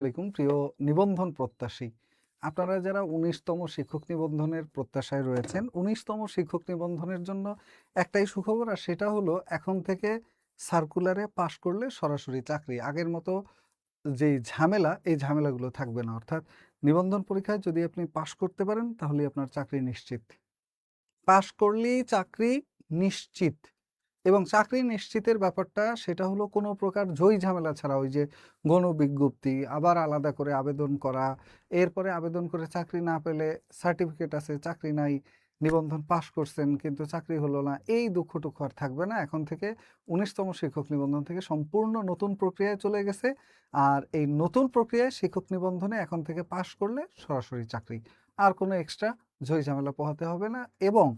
আলাইকুম প্রিয় নিবন্ধন প্রত্যাশী। আপনারা যারা ১৯তম শিক্ষক নিবন্ধনের প্রত্যাশায় রয়েছেন, ১৯তম শিক্ষক নিবন্ধনের জন্য একটাই সুখবর, আর সেটা হলো এখন থেকে সার্কুলারে পাশ করলে সরাসরি চাকরি। আগের মতো যেই ঝামেলা, এই ঝামেলাগুলো থাকবে না। অর্থাৎ নিবন্ধন পরীক্ষায় যদি আপনি পাশ করতে পারেন তাহলেই আপনার চাকরি নিশ্চিত। পাশ করলেই চাকরি নিশ্চিত। এবং চাকরি নিশ্চিতের ব্যাপারটা সেটা হলো কোনো প্রকার ঝই-ঝামেলা ছাড়া। ওই যে গণবিজ্ঞপ্তি, আবার আলাদা করে আবেদন করা, এরপরে আবেদন করে চাকরি না পেলে সার্টিফিকেট আছে, চাকরি নাই, নিবন্ধন পাস করছেন কিন্তু চাকরি হলো না। এই দুঃখ-টুঃখ আর থাকবে না। এখন থেকে ১৯তম শিক্ষক নিবন্ধন থেকে সম্পূর্ণ নতুন প্রক্রিয়ায় চলে গেছে। আর এই নতুন প্রক্রিয়ায় শিক্ষক নিবন্ধনে এখন থেকে পাস করলে সরাসরি চাকরি। আর কোনো এক্সট্রা ঝই-ঝামেলা পোহাতে হবে না। এবং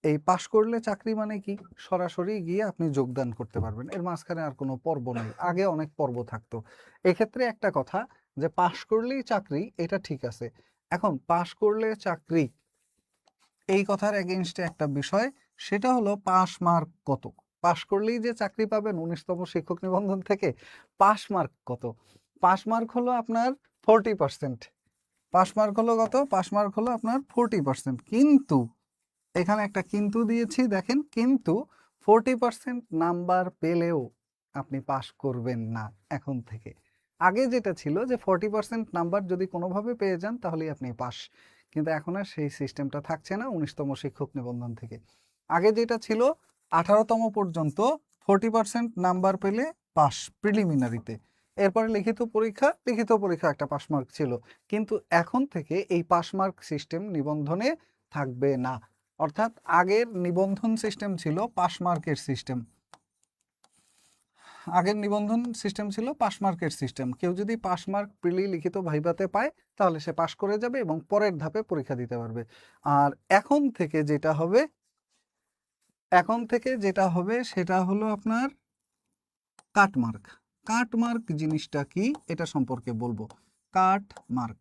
এই পাশ করলে চাকরি মানে কি? সরাসরি গিয়ে আপনি যোগদান করতে পারবেন। এর মাঝখানে আর কোনো পর্ব নেই। আগে অনেক পর্ব থাকতো। এক্ষেত্রে একটা কথা, যে পাশ করলেই চাকরি এটা ঠিক আছে। এখন পাশ করলে চাকরি, এই কথার এগেইনস্টে একটা বিষয়, সেটা হলো পাস মার্ক কত? পাশ করলেই যে চাকরি পাবেন ১৯তম শিক্ষক নিবন্ধন থেকে, পাস মার্ক কত? পাস মার্ক হলো আপনার 40%। পাস মার্ক হলো কত? পাস মার্ক হলো আপনার 40%। কিন্তু এখানে একটা কিন্তু দিয়েছি, দেখেন, কিন্তু 40% নাম্বার পেলেও আপনি পাস করবেন না এখন থেকে। আগে যেটা ছিল যে 40% নাম্বার যদি কোনোভাবে পেয়ে যান তাহলেই আপনি পাস, কিন্তু এখন আর সেই সিস্টেমটা থাকছে না ১৯তম শিক্ষক নিবন্ধন থেকে। আগে যেটা ছিল 18তম পর্যন্ত 40% নাম্বার পেলে পাস প্রিলিমিনারিতে, এরপরে লিখিত পরীক্ষা একটা পাস মার্ক ছিল। কিন্তু এখন থেকে এই পাস মার্ক সিস্টেম নিবন্ধনে থাকবে না। অর্থাৎ আগের নিবন্ধন সিস্টেম ছিল পাস মার্কের সিস্টেম। আগের নিবন্ধন সিস্টেম ছিল পাস মার্কের সিস্টেম। কেউ যদি পাস মার্ক প্রিলি লিখিত ভাইভাতে পায় তাহলে সে পাস করে যাবে এবং পরের ধাপে পরীক্ষা দিতে পারবে। আর এখন থেকে যেটা হবে সেটা হলো আপনার কাটমার্ক। কাটমার্ক জিনিসটা কি এটা সম্পর্কে বলবো। কাটমার্ক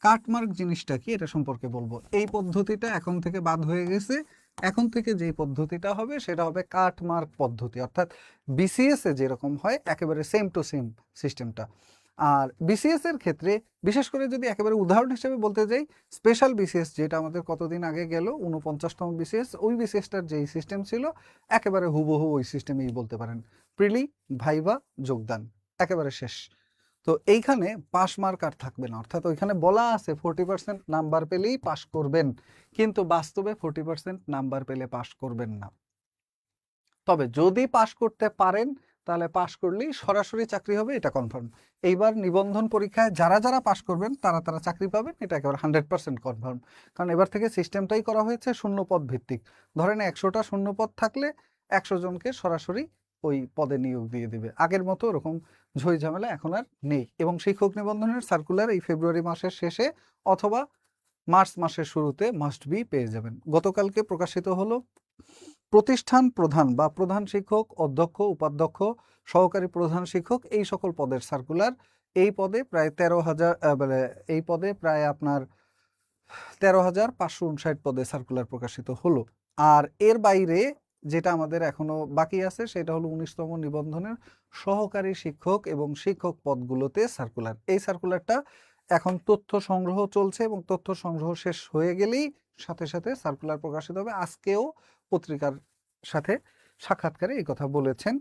কাটমার্ক জিনিসটা কি এটা সম্পর্কে বলবো। এই পদ্ধতিটা এখন থেকে বাদ হয়ে গেছে। এখন থেকে যেই পদ্ধতিটা হবে সেটা হবে কাটমার্ক পদ্ধতি। অর্থাৎ বিসিএস এ যেরকম হয় একেবারে সেম টু সেম সিস্টেমটা। আর বিসিএস এর ক্ষেত্রে বিশেষ করে যদি একেবারে উদাহরণ হিসেবে বলতে যাই, স্পেশাল বিসিএস যেটা আমাদের কতদিন আগে গেল, ৪৯তম বিসিএস, ওই বিসিএসটার যেই সিস্টেম ছিল একেবারে হুবহু ওই সিস্টেমেই বলতে পারেন। প্রিলি, ভাইভা, যোগদান, একেবারে শেষ। তো এইখানে পাস মার্ক আর থাকবে না। অর্থাৎ ওইখানে বলা আছে 40% নাম্বার পেলেই পাস করবেন, কিন্তু বাস্তবে 40% নাম্বার পেলে পাস করবেন না। তবে যদি পাস করতে পারেন তাহলে পাস করলেই সরাসরি চাকরি হবে, এটা কনফার্ম। এইবার নিবন্ধন পরীক্ষায় যারা যারা পাস করবেন তারা তারা চাকরি পাবেন, এটা একেবারে 100% কনফার্ম। কারণ এবার থেকে সিস্টেমটাই করা হয়েছে শূন্যপদ ভিত্তিক। ধরেন 100টা শূন্যপদ থাকলে 100 জনকে সরাসরি ওই পদে নিয়োগ দিয়ে দিবে। আগের মতো ওরকম ঝই ঝামেলা এখন আর নেই। এবং শিক্ষক নিবন্ধনের সার্কুলার এই ফেব্রুয়ারি মাসের শেষে অথবা মার্চ মাসের শুরুতে মাস্ট বি পেয়ে যাবেন। গতকালকে প্রকাশিত হলো প্রতিষ্ঠান প্রধান বা প্রধান শিক্ষক, অধ্যক্ষ, উপাধ্যক্ষ, সহকারী প্রধান শিক্ষক, এই সকল পদের সার্কুলার। এই পদে প্রায় 13,000, মানে এই পদে প্রায় আপনার 13,559 পদে সার্কুলার প্রকাশিত হলো। আর এর বাইরে যেটা আমাদের এখনো বাকি আছে সেটা হলো ১৯তম নিবন্ধনের সহকারী শিক্ষক এবং শিক্ষক পদগুলোতে সার্কুলার। এই সার্কুলারটা এখন তথ্য সংগ্রহ চলছে এবং তথ্য সংগ্রহ শেষ হয়ে গেলেই সাথে সাথে সার্কুলার প্রকাশিত হবে। আজকেও পত্রিকার সাথে সাক্ষাৎকারে এই কথা বলেছেন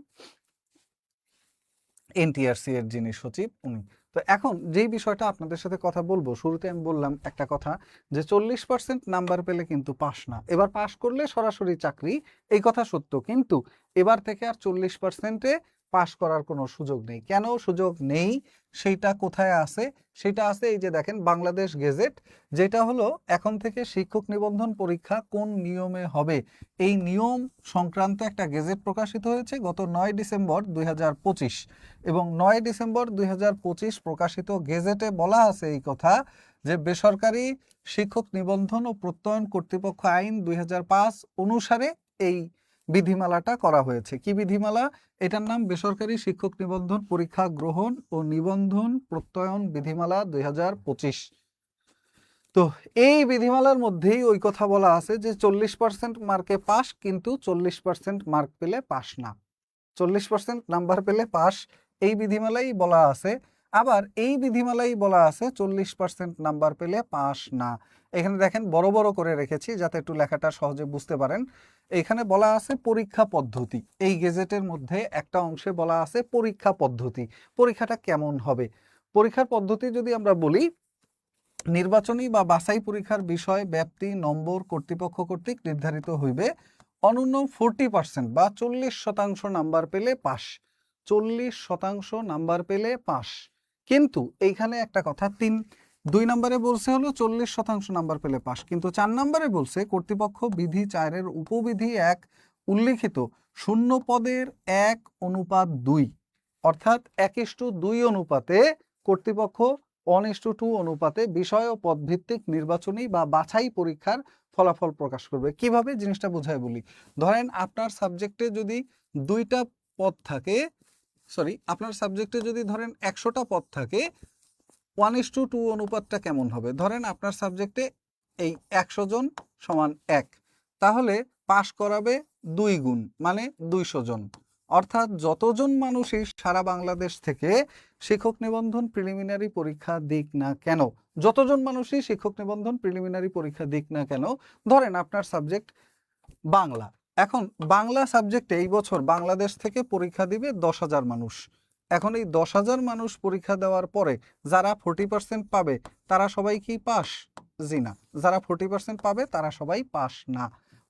এনটিআরসি এর যিনি সচিব উনি। তো এখন যেই বিষয়টা আপনাদের সাথে কথা বলবো, শুরুতে আমি বললাম একটা কথা, যে 40% নাম্বার পেলে কিন্তু পাস না। এবার পাস করলে সরাসরি চাকরি, এই কথা সত্য, কিন্তু এবার থেকে আর 40%-এ পাস করার কোনো সুযোগ নেই। কেন সুযোগ নেই সেইটা কোথায় আছে? সেটা আছে এই যে দেখেন বাংলাদেশ গেজেট, যেটা হলো এখন থেকে শিক্ষক নিবন্ধন পরীক্ষা কোন নিয়মে হবে এই নিয়ম সংক্রান্ত একটা গেজেট প্রকাশিত হয়েছে গত ৯ ডিসেম্বর ২০২৫। এবং ৯ ডিসেম্বর ২০২৫ প্রকাশিত গেজেটে বলা আছে এই কথা, যে বেসরকারি শিক্ষক নিবন্ধন ও প্রত্যয়ন কর্তৃপক্ষ আইন ২০০৫ অনুসারে এই বিধিমালাটা করা হয়েছে। কি বিধিমালা? এটার নাম বেসরকারি শিক্ষক নিবন্ধন পরীক্ষা গ্রহণ ও নিবন্ধন প্রত্যয়ন বিধিমালা ২০২৫। তো এই বিধিমালার মধ্যেই ওই কথা বলা আছে যে 40% মার্কে পাস, কিন্তু 40% মার্ক পেলে পাস না। 40% নাম্বার পেলে পাস, এই বিধিমালাই বলা আছে। আবার এই বিধিমালাই বলা আছে 40% নাম্বার পেলে পাস না। এখানে দেখেন বড় বড় করে রেখেছি যাতে একটু লেখাটা সহজে বুঝতে পারেন। এখানে বলা আছে পরীক্ষা পদ্ধতি, এই গেজেটের মধ্যে একটা অংশে বলা আছে পরীক্ষা পদ্ধতি। পরীক্ষাটা কেমন হবে? পরীক্ষার পদ্ধতি যদি আমরা বলি, নির্বাচনী বা বাছাই পরীক্ষার বিষয়, ব্যাপ্তি, নম্বর কর্তৃপক্ষ কর্তৃক নির্ধারিত হইবে। অনূন্য 40% বা 40% নাম্বার পেলে পাস। 40% নাম্বার পেলে পাস। কিন্তু এইখানে একটা কথা, 2 নম্বরে বলছে হলো 40% নাম্বার পেলে পাস, কিন্তু 4 নম্বরে বলছে কর্তৃপক্ষ বিধি 4-এর উপবিধি 1 উল্লিখিত শূন্য পদের 1:2, অর্থাৎ 1:2 অনুপাতে কর্তৃপক্ষ 1:2 অনুপাতে বিষয় ও পদ ভিত্তিক নির্বাচনী বা বাছাই পরীক্ষার ফলাফল প্রকাশ করবে। কিভাবে জিনিসটা বোঝায় বলি। ধরেন আপনার সাবজেক্টে যদি 2টা পদ থাকে, আপনার সাবজেক্টে যদি ধরেন 100টা পদ থাকে, 1:2 অনুপাতটা কেমন হবে? ধরেন আপনার সাবজেক্টে এই 100 জন সমান 1, তাহলে পাস করাবে 2 গুণ, মানে 200 জন। অর্থাৎ যতজন মানুষই সারা বাংলাদেশ থেকে শিক্ষক নিবন্ধন প্রিলিমিনারি পরীক্ষা দিক না কেন, যতজন মানুষই শিক্ষক নিবন্ধন প্রিলিমিনারি পরীক্ষা দিক না কেন, ধরেন আপনার সাবজেক্ট বাংলা, এখন বাংলা সাবজেক্টে এই বছর বাংলাদেশ থেকে পরীক্ষা দিবে 10,000 মানুষ। এখন এই 10,000 মানুষ পরীক্ষা দেওয়ার পরে যারা 40% পাবে তারা সবাই কি পাস? জি না। যারা 40% পাবে তারা সবাই পাস না।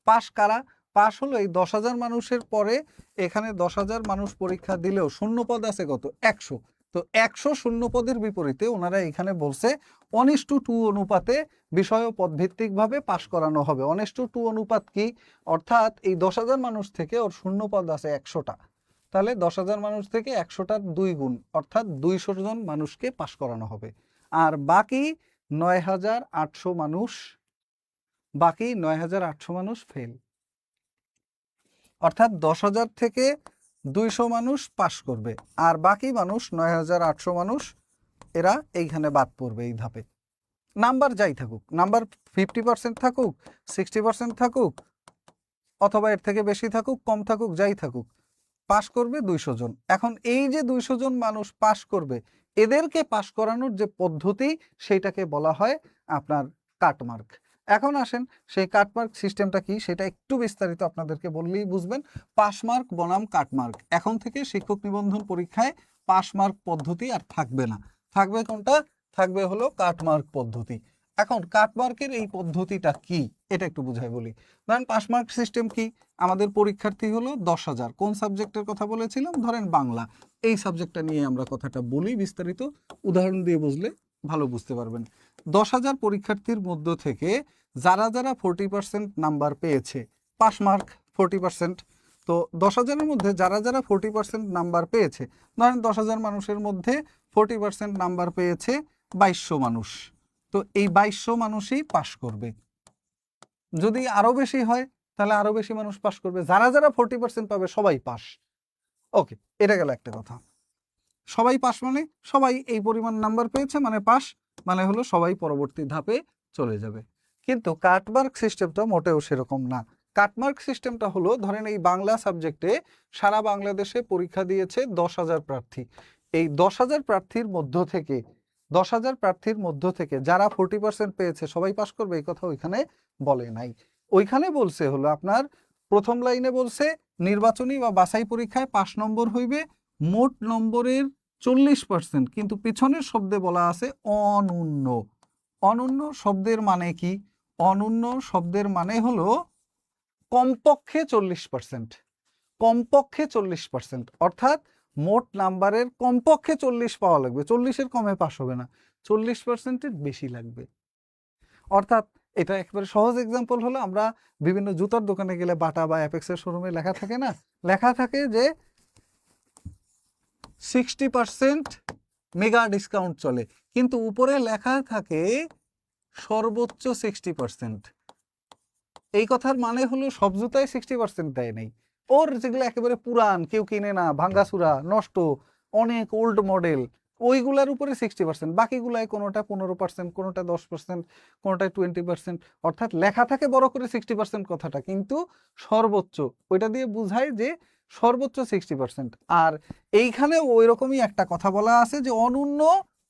পাস কারা? পাস হলো এই 10,000 মানুষের পরে এখানে 10,000 মানুষ পরীক্ষা দিলেও শূন্য পদ আছে কত? 100। তো 100 শূন্য পদের বিপরীতে ওনারা এখানে বলছে 1:2 অনুপাতে বিষয় ও পদভিত্তিকভাবে পাস করানো হবে। 1:2 অনুপাত কি? অর্থাৎ এই 10,000 মানুষ থেকে ওর শূন্য পদ আছে 100টা, তাহলে 10,000 মানুষ থেকে 100টার 2 গুণ, অর্থাৎ 200 জন মানুষকে পাস করানো হবে। আর বাকি 9,800 মানুষ, বাকি 9,800 মানুষ ফেল। অর্থাৎ 10,000 থেকে 200 মানুষ পাস করবে, আর বাকি মানুষ 9,800 মানুষ এরা এইখানে বাদ পড়বে এই ধাপে। নাম্বার যাই থাকুক, নাম্বার 50% থাকুক, 60% থাকুক, অথবা এর থেকে বেশি থাকুক, কম থাকুক, যাই থাকুক, পাস করবে 200 জন। এখন এই যে 200 জন মানুষ পাস করবে, এদেরকে পাস করানোর যে পদ্ধতি সেইটাকে বলা হয় আপনার কাটমার্ক। এখন আসেন সেই কাটমার্ক সিস্টেমটা কি সেটা একটু বিস্তারিত আপনাদেরকে বললেই বুঝবেন। পাসমার্ক বনাম কাটমার্ক, এখন থেকে শিক্ষক নিবন্ধন পরীক্ষায় পাসমার্ক পদ্ধতি আর থাকবে না। থাকবে কোনটা? থাকবে হলো কাটমার্ক পদ্ধতি। এখন কাটমার্কের এই পদ্ধতিটা কি এটা একটু বুঝাই বলি। ধরেন পাসমার্ক সিস্টেম কি? আমাদের পরীক্ষার্থী হলো 10,000। কোন সাবজেক্টের কথা বলেছিলাম? ধরেন বাংলা। এই সাবজেক্টটা নিয়ে আমরা কথাটা বলি বিস্তারিত, উদাহরণ দিয়ে বুঝলে ভালো বুঝতে পারবেন। 10,000 পরীক্ষার্থীর মধ্য থেকে যারা যারা 40% নাম্বার পেয়েছে, পাসমার্ক 40%, তো 10,000-এর মধ্যে যারা যারা 40% নাম্বার পেয়েছে, ধরেন 10,000 মানুষের মধ্যে 40% নাম্বার পেয়েছে 2200 মানুষ, তো এই 2200 মানুষই পাস করবে। যদি আরো বেশি হয় তাহলে আরো বেশি মানুষ পাস করবে। যারা যারা 40% পাবে সবাই পাস। ওকে, এটা গেল একটা কথা। সবাই পাস মানে সবাই এই পরিমাণ নাম্বার পেয়েছে মানে পাস, মানে হলো সবাই পরবর্তী ধাপে চলে যাবে। কিন্তু কাটমার্ক সিস্টেমটা মোটেও সেরকম না। কাটমার্ক সিস্টেমটা হলো, ধরেন এই বাংলা সাবজেক্টে সারা বাংলাদেশে পরীক্ষা দিয়েছে 10,000 প্রার্থী। এই 10,000 প্রার্থীর মধ্য থেকে 10,000 প্রার্থীর মধ্য থেকে যারা 40% পেয়েছে সবাই পাস করবে এই কথা ওইখানে বলে নাই। ওইখানে বলছে হলো আপনার প্রথম লাইনে বলছে নির্বাচনী বা বাছাই পরীক্ষায় পাস নম্বর হইবে মোট নম্বরের 40%, কিন্তু পিছনের শব্দে বলা আছে অনূন্য। অনূন্য শব্দের মানে কি? অনূন্য শব্দের মানে হলো কমপক্ষে 40%। কমপক্ষে 40%, অর্থাৎ মোট নাম্বারের কমপক্ষে 40 পাওয়া লাগবে, 40-এর কমে পাস হবে না, 40%-এর বেশি লাগবে। অর্থাৎ এটা একেবারে সহজ এক্সাম্পল হলো, আমরা বিভিন্ন জুতার দোকানে গেলে বাটা বা অ্যাপেক্সের শোরুমে লেখা থাকে না, লেখা থাকে যে 60% মেগা ডিসকাউন্ট চলে, কিন্তু উপরে লেখা থাকে সর্বোচ্চ 60%। এই কথার মানে হলো সব জুতায় 60% দেয় নাই। ওর যেগুলো একেবারে পুরান, কেউ কিনে না, ভাঙ্গাচুরা, নষ্ট, অনেক ওল্ড মডেল, ওইগুলার উপরে 60%, বাকিগুলায় কোনোটা 15%, কোনোটা 10%, কোনোটায় 20%। অর্থাৎ লেখা থাকে বড় করে 60% কথাটা, কিন্তু সর্বোচ্চ ওইটা দিয়ে বুঝায় যে সর্বোচ্চ 60%। আর এইখানে ওই রকমই একটা কথা বলা আছে যে অনূন্য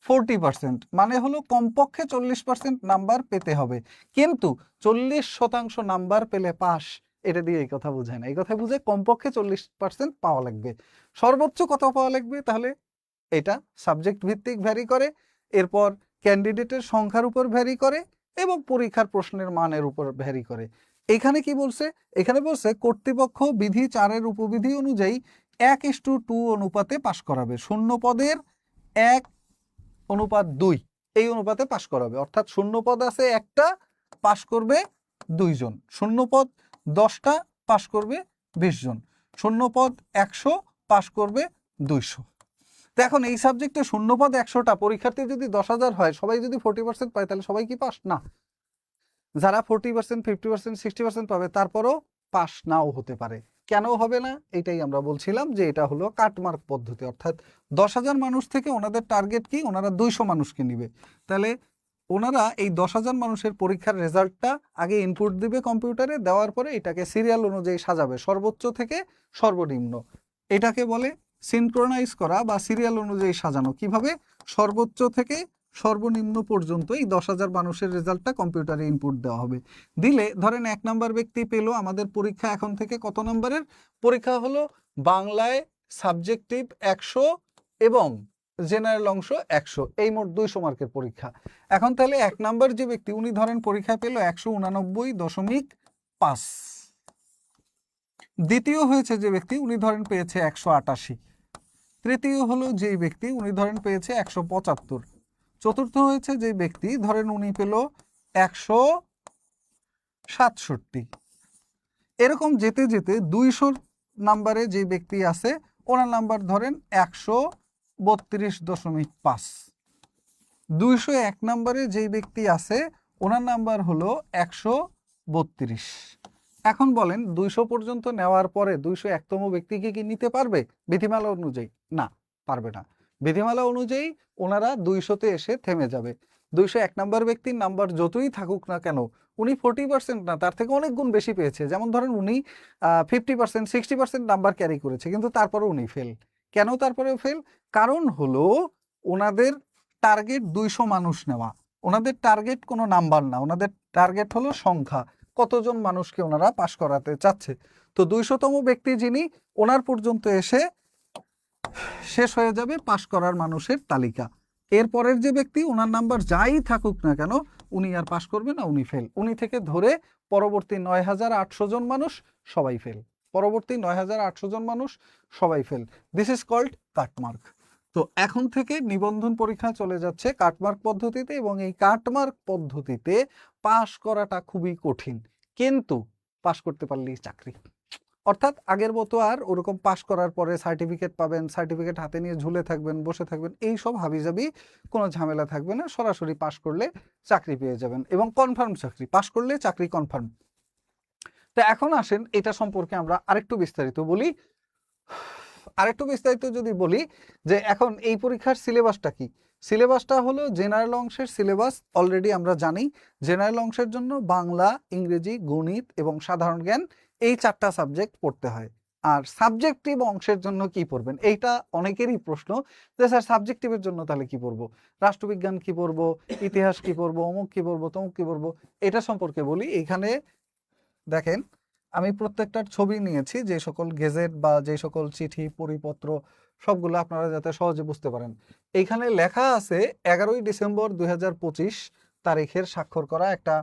40%, মানে হলো কমপক্ষে 40% নাম্বার পেতে হবে, কিন্তু 40% নাম্বার পেলে পাস, এটা দিয়ে এই কথা বোঝায় না। এই কথা বুঝে কমপক্ষে 40% পাওয়া লাগবে। সর্বোচ্চ কত পাওয়া লাগবে? তাহলে এটা সাবজেক্ট ভিত্তিক ভ্যারি করে, এরপর ক্যান্ডিডেটের সংখ্যার উপর ভ্যারি করে, এবং পরীক্ষার প্রশ্নের মানের উপর ভ্যারি করে। এখানে কি বলছে? এখানে বলছে কর্তৃপক্ষ বিধি 4-এর উপবিধি অনুযায়ী 1:2 অনুপাতে পাশ করাবে। শূন্য পদের 1:2 এই অনুপাতে পাশ করাবে। অর্থাৎ শূন্য পদ আছে একটা, পাশ করবে 2 জন। শূন্য পদ 10টা, পাশ করবে 20 জন। শূন্য পদ 100, পাশ করবে 200। তো এখন এই সাবজেক্টে শূন্যপদ 100টা, পরীক্ষার্থী যদি 10,000 হয়, সবাই যদি 40% পায়, তাহলে সবাই কি পাস? না। যারা 40%, 50%, 60% পাবে, তারপরও পাস নাও হতে পারে। কেন হবে না? এটাই আমরা বলছিলাম যে এটা হলো কাটমার্ক পদ্ধতি। অর্থাৎ 10,000 মানুষ থেকে ওনাদের টার্গেট কি? ওনারা 200 মানুষকে নিবে। তাহলে ওনারা এই 10,000 মানুষের পরীক্ষার রেজাল্টটা আগে ইনপুট দিবে কম্পিউটারে, দেওয়ার পরে এটাকে সিরিয়াল অনুযায়ী সাজাবে, সর্বোচ্চ থেকে সর্বনিম্ন। এটাকে বলে সিনক্রোনাইজ করা বা সিরিয়াল অনুযায়ী সাজানো। কিভাবে? সর্বোচ্চ থেকে সর্বনিম্ন পর্যন্ত এই 10,000 মানুষের রেজাল্টটা কম্পিউটারে ইনপুট দেওয়া হবে। দিলে ধরেন 1 নাম্বার ব্যক্তি পেল। আমাদের পরীক্ষা এখন থেকে কত নাম্বারের পরীক্ষা হলো? বাংলায় সাবজেক্টিভ 100 এবং জেনারেল অংশ 100, এই মোট 200 মার্কের পরীক্ষা। এখন তাহলে 1 নাম্বার যে ব্যক্তি, উনি ধরেন পরীক্ষায় পেল 189.5। দ্বিতীয় হয়েছে যে ব্যক্তি, উনি ধরেন পেয়েছে 188। তৃতীয় হলো যে ব্যক্তি, উনি ধরেন পেয়েছে 175। চতুর্থ হয়েছে যে ব্যক্তি, ধরেন উনি পেল 167। এরকম যেতে যেতে 200 নাম্বারে যে ব্যক্তি আছে, ওনার নাম্বার ধরেন 132.5। 201 নাম্বারে যেই ব্যক্তি আছে, ওনার নাম্বার হলো 132। এখন বলেন 200 পর্যন্ত নেওয়ার পরে 201তম ব্যক্তিকে কি নিতে পারবে বিধিমালা অনুযায়ী? না, পারবে না। বিধিমালা অনুযায়ী ওনারা 200তে এসে থেমে যাবে। 201 নাম্বার ব্যক্তির নাম্বার যতই থাকুক না কেন, উনি 40% না, তার থেকে অনেক গুণ বেশি পেয়েছে। যেমন ধরেন উনি 50%, 60% নাম্বার ক্যারি করেছে, কিন্তু তারপরে উনি ফেল। কেন তারপরেও ফেল? কারণ হলো ওনাদের টার্গেট 200 মানুষ নেওয়া। ওনাদের টার্গেট কোনো নাম্বার না, ওনাদের টার্গেট হলো সংখ্যা, কতজন মানুষকে ওনারা পাশ করাতে চাচ্ছে। তো 200তম ব্যক্তি যিনি, ওনার পর্যন্ত এসে শেষ হয়ে যাবে পাশ করার মানুষের তালিকা। এরপরের যে ব্যক্তি, ওনার নাম্বার যাই থাকুক না কেন, উনি আর পাশ করবে না, উনি ফেল। উনি থেকে ধরে পরবর্তী 9,800 জন মানুষ সবাই ফেল। পরবর্তী 9,800 জন মানুষ সবাই fail. This is called cut mark. তো এখন থেকে নিবন্ধন পরীক্ষা চলে যাচ্ছে কাটমার্ক পদ্ধতিতে, এবং এই কাটমার্ক পদ্ধতিতে পাশ করাটা খুবই কঠিন, কিন্তু পাশ করতে পারলেই চাকরি। অর্থাৎ আগের মতো আর ওরকম পাশ করার পরে সার্টিফিকেট পাবেন, সার্টিফিকেট হাতে নিয়ে ঝুলে থাকবেন, বসে থাকবেন, এই সব হাবিজাবি কোনো ঝামেলা থাকবে না। সরাসরি পাশ করলে চাকরি পেয়ে যাবেন, এবং কনফার্ম চাকরি, পাশ করলে চাকরি কনফার্ম। তো এখন আসেন এটা সম্পর্কে আমরা আরেকটু বিস্তারিত বলি। যদি বলি যে এখন এই পরীক্ষার সিলেবাসটা কি? সিলেবাসটা হলো জেনারেল অংশের সিলেবাস। অলরেডি আমরা জানি জেনারেল অংশের জন্য বাংলা, ইংরেজি, গণিত এবং সাধারণ জ্ঞান, এই 4টা সাবজেক্ট পড়তে হয়। আর সাবজেক্টিভ অংশের জন্য কি পড়বেন, এইটা অনেকেরই প্রশ্ন যে স্যার সাবজেক্টিভের জন্য তাহলে কি পড়বো, রাষ্ট্রবিজ্ঞান কি পড়বো, ইতিহাস কি পড়বো, অমুক কি পড়বো, তমুক কি পড়বো। এটা সম্পর্কে বলি। এখানে দেখেন, আমি প্রত্যেকটার ছবি নিয়েছি, যে সকল গেজেট বা যে সকল চিঠি, পরিপত্র, সবগুলো আপনারা যাতে সহজে বুঝতে পারেন। এইখানে লেখা আছে 11ই ডিসেম্বর 2025 তারিখের স্বাক্ষর করা একটা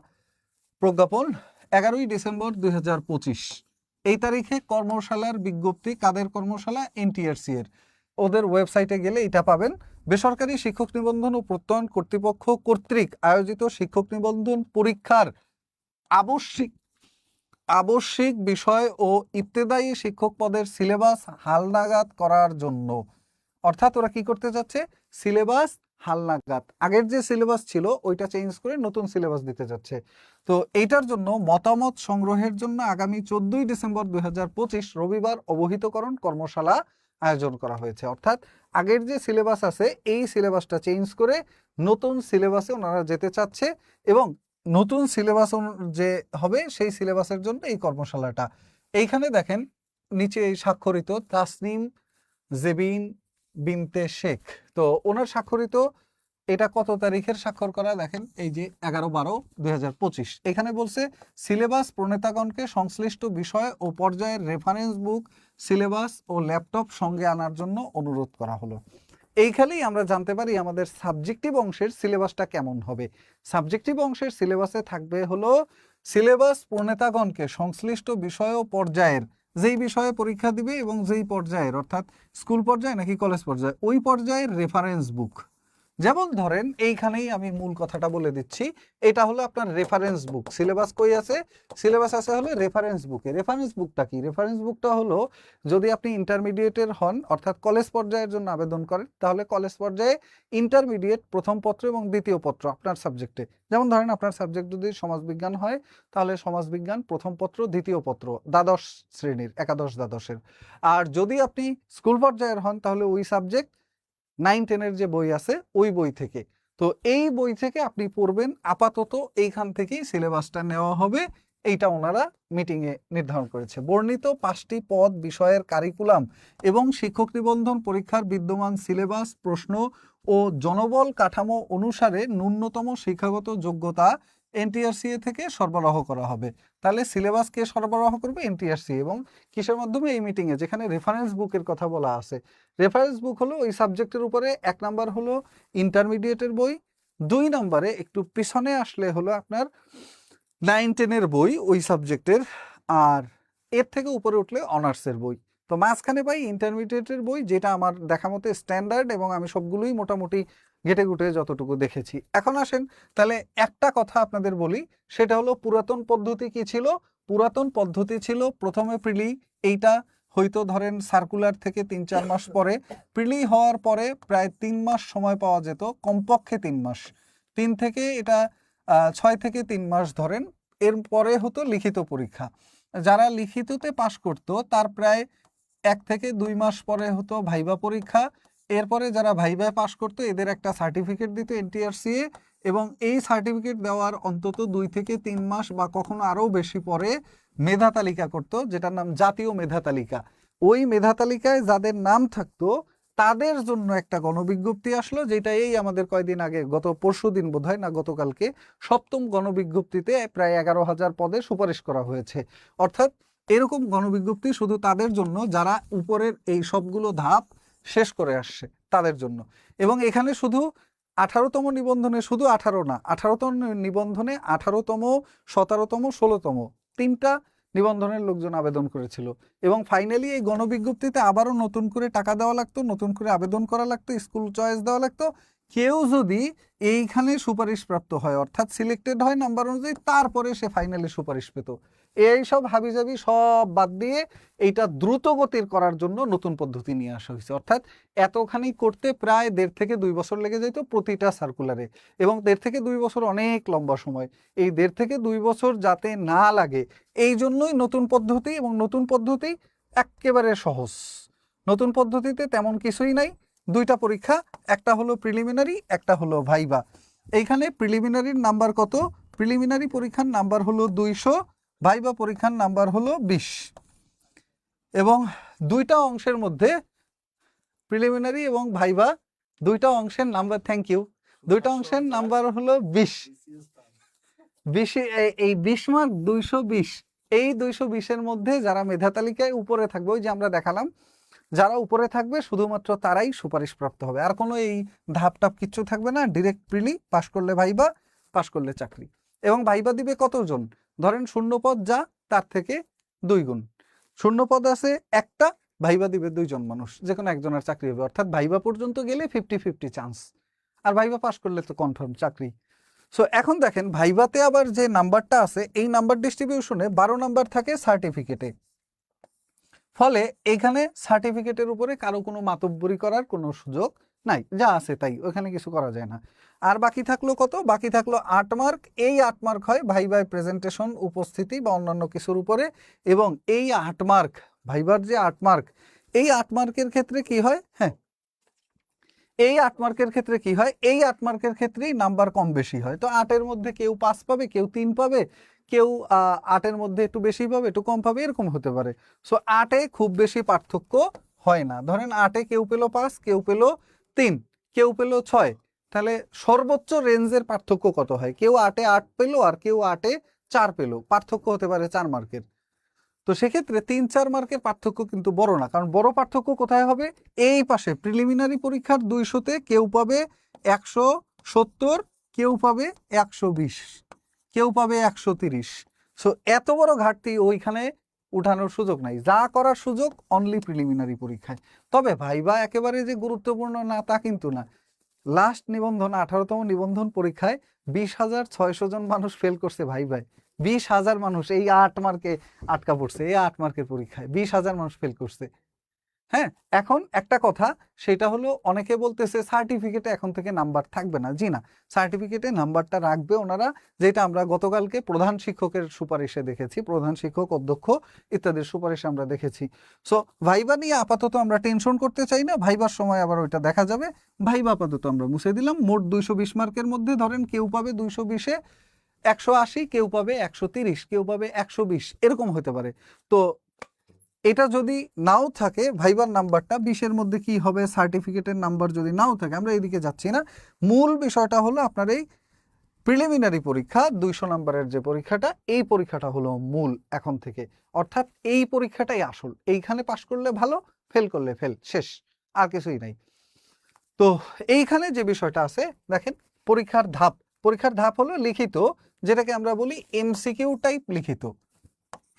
প্রজ্ঞাপন। 11ই ডিসেম্বর 2025 এই তারিখে কর্মশালার বিজ্ঞপ্তি। কাদের কর্মশালা? এনটিআরসি এর। ওদের ওয়েবসাইটে গেলে এটা পাবেন। বেসরকারি শিক্ষক নিবন্ধন ও প্রত্যয়ন কর্তৃপক্ষ কর্তৃক আয়োজিত শিক্ষক নিবন্ধন পরীক্ষার আবশ্যিক বিষয় ও ইবতেদায়ী শিক্ষক পদের সিলেবাস হালনাগাদ করার জন্য। অর্থাৎ ওরা কি করতে যাচ্ছে? সিলেবাস হালনাগাদ, আগের যে সিলেবাস ছিল ওইটা চেঞ্জ করে নতুন সিলেবাস দিতে যাচ্ছে। তো এইটার জন্য মতামত সংগ্রহের জন্য আগামী 14ই ডিসেম্বর 2025 রবিবার অবহিতকরণ কর্মশালা আয়োজন করা হয়েছে। অর্থাৎ আগের যে সিলেবাস আছে এই সিলেবাসটা চেঞ্জ করে নতুন সিলেবাসে ওনারা যেতে চাচ্ছে, এবং নতুন সিলেবাস যে হবে সেই সিলেবাসের জন্য এই কর্মশালাটা। এইখানে দেখেন নিচে স্বাক্ষরিত তাসনিম জেবিন বিনতে শেখ। তো ওনার স্বাক্ষরিত, এটা কত তারিখের স্বাক্ষর করা দেখেন, এই যে 11/12/2025। এখানে বলছে সিলেবাস প্রণেতাগণকে সংশ্লিষ্ট বিষয় ও পর্যায়ের রেফারেন্স বুক, সিলেবাস ও ল্যাপটপ সঙ্গে আনার জন্য অনুরোধ করা হলো। এইখানেই আমরা জানতে পারি আমাদের সাবজেক্টিভ অংশের সিলেবাসটা কেমন হবে। সাবজেক্টিভ অংশের সিলেবাসে থাকবে হলো সিলেবাস প্রণেতাগণকে সংশ্লিষ্ট বিষয় ও পর্যায়ের, যেই বিষয়ে পরীক্ষা দিবে এবং যেই পর্যায়ের, অর্থাৎ স্কুল পর্যায়ে নাকি কলেজ পর্যায়ে, ওই পর্যায়ের রেফারেন্স বুক। যেমন ধরেন এইখানেই আমি মূল কথাটা বলে দিচ্ছি, এটা হলো আপনার রেফারেন্স বুক। সিলেবাস কই আছে? সিলেবাস আছে হলো রেফারেন্স বুকে। রেফারেন্স বুকটা কি? রেফারেন্স বুকটা হলো, যদি আপনি ইন্টারমিডিয়েটের হন অর্থাৎ কলেজ পর্যায়ের জন্য আবেদন করেন, তাহলে কলেজ পর্যায়ে ইন্টারমিডিয়েট প্রথম পত্র এবং দ্বিতীয় পত্র আপনার সাবজেক্টে, যেমন ধরেন আপনার সাবজেক্ট যদি সমাজবিজ্ঞান হয়, তাহলে সমাজবিজ্ঞান প্রথম পত্র দ্বিতীয় পত্র দ্বাদশ শ্রেণীর, একাদশ দ্বাদশের। আর যদি আপনি স্কুল পর্যায়ের হন, তাহলে ওই সাবজেক্ট 9-10 যে বই আছে ওই বই থেকে। তো এই বই থেকে আপনি পড়বেন। আপাতত এইখান থেকেই সিলেবাসটা নেওয়া হবে, এইটা ওনারা মিটিংয়ে নির্ধারণ করেছে। বর্ণিত 5টি পদ বিষয়ের কারিকুলাম এবং শিক্ষক নিবন্ধন পরীক্ষার বিদ্যমান সিলেবাস, প্রশ্ন ও জনবল কাঠামো অনুসারে ন্যূনতম শিক্ষাগত যোগ্যতা এনটিআরসিএ থেকে সরবরাহ করা হবে। তাহলে সিলেবাস কে সরবরাহ করবে? এনটিআরসি। এবং কিসের মাধ্যমে? এই মিটিংয়ে, যেখানে রেফারেন্স বুকের কথা বলা আছে। রেফারেন্স বুক হলো ওই সাবজেক্টের উপরে, 1 নাম্বার হলো ইন্টারমিডিয়েটের বই, 2 নম্বরে একটু পিছনে আসলে হলো আপনার 9-10 বই ওই সাবজেক্টের, আর এর থেকে উপরে উঠলে অনার্সের বই। তো মাঝখানে পাই ইন্টারমিডিয়েটের বই, যেটা আমার দেখা মতে স্ট্যান্ডার্ড, এবং আমি সবগুলোই মোটামুটি ঘেটে ঘুটে যতটুকু দেখেছি। এখন আসেন তাহলে একটা কথা আপনাদের বলি, সেটা হলো পুরাতন পদ্ধতি কি ছিল? পুরাতন পদ্ধতি ছিল প্রথমে প্রিলি, এইটা হয়তো ধরেন সার্কুলার থেকে 3-4 মাস পরে, প্রিলি হওয়ার পরে প্রায় 3 মাস সময় পাওয়া যেত, কমপক্ষে 3 মাস, 3 থেকে এটা 6 থেকে 3 মাস ধরেন। এরপরে হতো লিখিত পরীক্ষা। যারা লিখিততে পাশ করত তার প্রায় 1 থেকে 2 মাস পরে হতো ভাইবা পরীক্ষা। এরপরে যারা ভাইবায় পাশ করতো এদের একটা সার্টিফিকেট দিত এনটিআরসিএ, এবং এই সার্টিফিকেট দেওয়ার অন্তত 2 থেকে 3 মাস বা কখনো আরও বেশি পরে মেধা তালিকা করতো, যেটার নাম জাতীয় মেধা তালিকা। ওই মেধা তালিকায় যাদের নাম থাকতো তাদের জন্য একটা গণবিজ্ঞপ্তি আসলো, যেটা এই আমাদের কয়দিন আগে, গত পরশুদিন বোধহয় না গতকালকে, 7ম গণবিজ্ঞপ্তিতে প্রায় 11,000 পদে সুপারিশ করা হয়েছে। অর্থাৎ এরকম গণবিজ্ঞপ্তি শুধু তাদের জন্য যারা উপরের এই সবগুলো ধাপ শেষ করে আসছে, তাদের জন্য। এবং এখানে শুধু 18তম নিবন্ধনে, শুধু 18 না, 18তম নিবন্ধনে 18তম, 17তম, 16তম 3টা নিবন্ধনের লোকজন আবেদন করেছিল। এবং ফাইনালি এই গণবিজ্ঞপ্তিতে আবারও নতুন করে টাকা দেওয়া লাগতো, নতুন করে আবেদন করা লাগতো, স্কুল চয়েস দেওয়া লাগতো। কেউ যদি এইখানে সুপারিশ প্রাপ্ত হয়, অর্থাৎ সিলেক্টেড হয় নাম্বার অনুযায়ী, তারপরে সে ফাইনালি সুপারিশ পেত। এই সব হাবিজাবি সব বাদ দিয়ে এইটা দ্রুত গতির করার জন্য নতুন পদ্ধতি নিয়ে আসা হয়েছে। অর্থাৎ এতখানি করতে প্রায় 1.5 থেকে 2 বছর লেগে যেত প্রতিটা সার্কুলারে, এবং 1.5 থেকে 2 বছর অনেক লম্বা সময়। এই 1.5 থেকে 2 বছর যাতে না লাগে, এই জন্যই নতুন পদ্ধতি। এবং নতুন পদ্ধতি একেবারে সহজ। নতুন পদ্ধতিতে তেমন কিছুই নাই, 2টা পরীক্ষা, একটা হলো প্রিলিমিনারি, একটা হলো ভাইবা। এইখানে প্রিলিমিনারির নাম্বার কত? প্রিলিমিনারি পরীক্ষার নাম্বার হলো 200, ভাইবা পরীক্ষার নাম্বার হলো 20। এবং 2টা অংশের মধ্যে, প্রিলিমিনারি এবং ভাইবা 2টা অংশের নাম্বার, থ্যাংক ইউ, 2টা অংশের নাম্বার হলো 20। 20, এই 20 মার্ক 220। এই 220-এর মধ্যে যারা মেধা তালিকায় উপরে থাকবে, ওই যে আমরা দেখালাম, যারা উপরে থাকবে শুধুমাত্র তারাই সুপারিশ প্রাপ্ত হবে। আর কোনো এই ধাপ টাপ কিচ্ছু থাকবে না। ডিরেক্ট প্রিলি, পাশ করলে ভাইবা, পাশ করলে চাকরি। এবং ভাইবা দিবে কতজন? ধরেন শূন্যপদ যা, তার থেকে 2 গুণ। শূন্যপদ আছে একটা, ভাইবা দিবে 2 জন মানুষ, যে কোনো একজনের চাকরি হবে। অর্থাৎ ভাইবা পর্যন্ত গেলে 50-50 চান্স, আর ভাইবা পাশ করলে তো কনফার্ম চাকরি। সো এখন দেখেন ভাইবাতে আবার যে নাম্বারটা আছে, এই নাম্বার ডিস্ট্রিবিউশনে 12 নাম্বার থাকে সার্টিফিকেটে। ফলে এখানে সার্টিফিকেটের উপরে কারো কোনো মাতব্বরি করার কোনো সুযোগ নাই, যা আছে তাই, ওখানে কিছু করা যায় না। আর বাকি থাকলো কত? বাকি থাকলো 8 মার্ক। এই 8 মার্ক হয় ভাইভায় প্রেজেন্টেশন, উপস্থিতি বা অন্যান্য কিছুর উপরে। এবং এই 8 মার্ক, ভাইবার যে 8 মার্ক, এই 8 মার্কের ক্ষেত্রে কি হয়, হ্যাঁ, এই 8 মার্কের ক্ষেত্রে কি হয়, এই 8 মার্কের ক্ষেত্রেই নাম্বার কম বেশি হয়। তো 8-এর মধ্যে কেউ 5 পাবে, কেউ 3 পাবে, কেউ 8-এর মধ্যে একটু বেশি পাবে, একটু কম পাবে, এরকম হতে পারে। সো 8-এ খুব বেশি পার্থক্য হয় না। ধরেন 8-এ কেউ পেলো 5, কেউ পেলো 3, কেউ পেলো 6, তাহলে সর্বোচ্চ রেঞ্জের পার্থক্য কত হয়? কেউ 8-এ 8 পেলো আর কেউ 8-এ 4 পেলো, পার্থক্য হতে পারে 4 মার্কের। তো সেক্ষেত্রে 3-4 মার্কের পার্থক্য কিন্তু বড় না, কারণ বড় পার্থক্য কোথায় হবে? এই পাশে প্রিলিমিনারি পরীক্ষার 200-তে কেউ পাবে 170, কেউ পাবে 120, কেউ পাবে 130। সো এত বড় ঘাটতি ওইখানে উঠানোর সুযোগ নাই। যা করার সুযোগ অনলি প্রিলিমিনারি পরীক্ষায়। তবে ভাইবা একেবারে যে গুরুত্বপূর্ণ না তা কিন্তু না। লাস্ট নিবন্ধন 18তম নিবন্ধন পরীক্ষায় 20,600 জন মানুষ ফেল করছে ভাইবায়। 20,000 মানুষ এই 8 মার্কে আটকা পড়ছে, এই 8 মার্কের পরীক্ষায় 20,000 মানুষ ফেল করছে। হ্যাঁ, এখন একটা কথা, সেটা হলো অনেকে বলতেছে সার্টিফিকেটে এখন থেকে নাম্বার থাকবে না। জি না, সার্টিফিকেটে নাম্বারটা রাখবে ওনারা, যেটা আমরা গতকালকে প্রধান শিক্ষকের সুপারিশে দেখেছি, প্রধান শিক্ষক, অধ্যক্ষ ইত্যাদির সুপারিশে আমরা দেখেছি। সো ভাইবা নিয়ে আপাতত আমরা টেনশন করতে চাই না, ভাইবার সময় আবার ওইটা দেখা যাবে। ভাইবা আপাতত আমরা মুছে দিলাম। মোট 220 মার্কের মধ্যে ধরেন কেউ পাবে 220-এ 180, কেউ পাবে 130, কেউ পাবে 120, এরকম হতে পারে। তো এটা যদি নাও থাকে ভাইবার নাম্বারটা 20-এর মধ্যে কি হবে, সার্টিফিকেটের নাম্বার যদি নাও থাকে, আমরা এইদিকে যাচ্ছি না। মূল বিষয়টা হলো আপনার এই প্রিলিমিনারি পরীক্ষা 200 নাম্বারের যে পরীক্ষাটা, এই পরীক্ষাটা হলো মূল এখন থেকে। অর্থাৎ এই পরীক্ষাটাই আসল। এইখানে পাশ করলে ভালো, ফেল করলে ফেল, শেষ, আর কিছুই নাই। তো এইখানে যে বিষয়টা আছে দেখেন, পরীক্ষার ধাপ। পরীক্ষার ধাপ হলো লিখিত, যেটাকে আমরা বলি এমসিকিউ টাইপ লিখিত।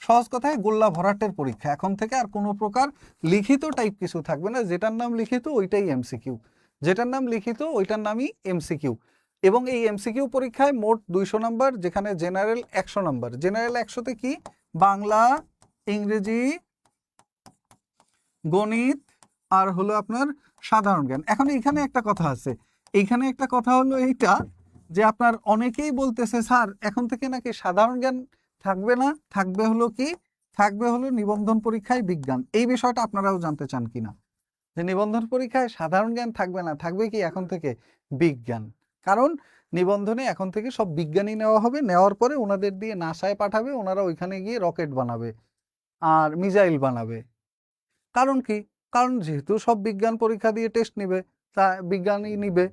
সহজ কথায় গোল্লা ভরাটের পরীক্ষা। এখন থেকে আর কোনো প্রকার লিখিত টাইপ কিছু থাকবে না। যেটার নাম লিখিত ওইটাই এমসিকিউ, যেটার নাম লিখিত ওইটার নামই এমসিকিউ। এবং এই এমসিকিউ পরীক্ষায় মোট 200 নাম্বার, যেখানে জেনারেল 100 নাম্বার। জেনারেল 100-তে কি? বাংলা, ইংরেজি, গণিত আর হলো আপনার সাধারণ জ্ঞান। এখন এইখানে একটা কথা আছে, এইখানে একটা কথা হলো এইটা যে আপনার অনেকেই বলতেছে স্যার এখন থেকে নাকি সাধারণ জ্ঞান থাকবে না, থাকবে হলো কি, থাকবে হলো নিবন্ধন পরীক্ষায় বিজ্ঞান। এই বিষয়টা আপনারাও জানতে চান কিনা, যে নিবন্ধন পরীক্ষায় সাধারণ জ্ঞান থাকবে না, থাকবে কি এখন থেকে বিজ্ঞান। কারণ নিবন্ধনে এখন থেকে সব বিজ্ঞানী নেওয়া হবে, নেওয়ার পরে ওনাদের দিয়ে নাসায় পাঠাবে, ওনারা ওইখানে গিয়ে রকেট বানাবে আর মিসাইল বানাবে। কারণ কি? কারণ যেহেতু সব বিজ্ঞান পরীক্ষা দিয়ে টেস্ট নিবে, তা বিজ্ঞানই নিবে।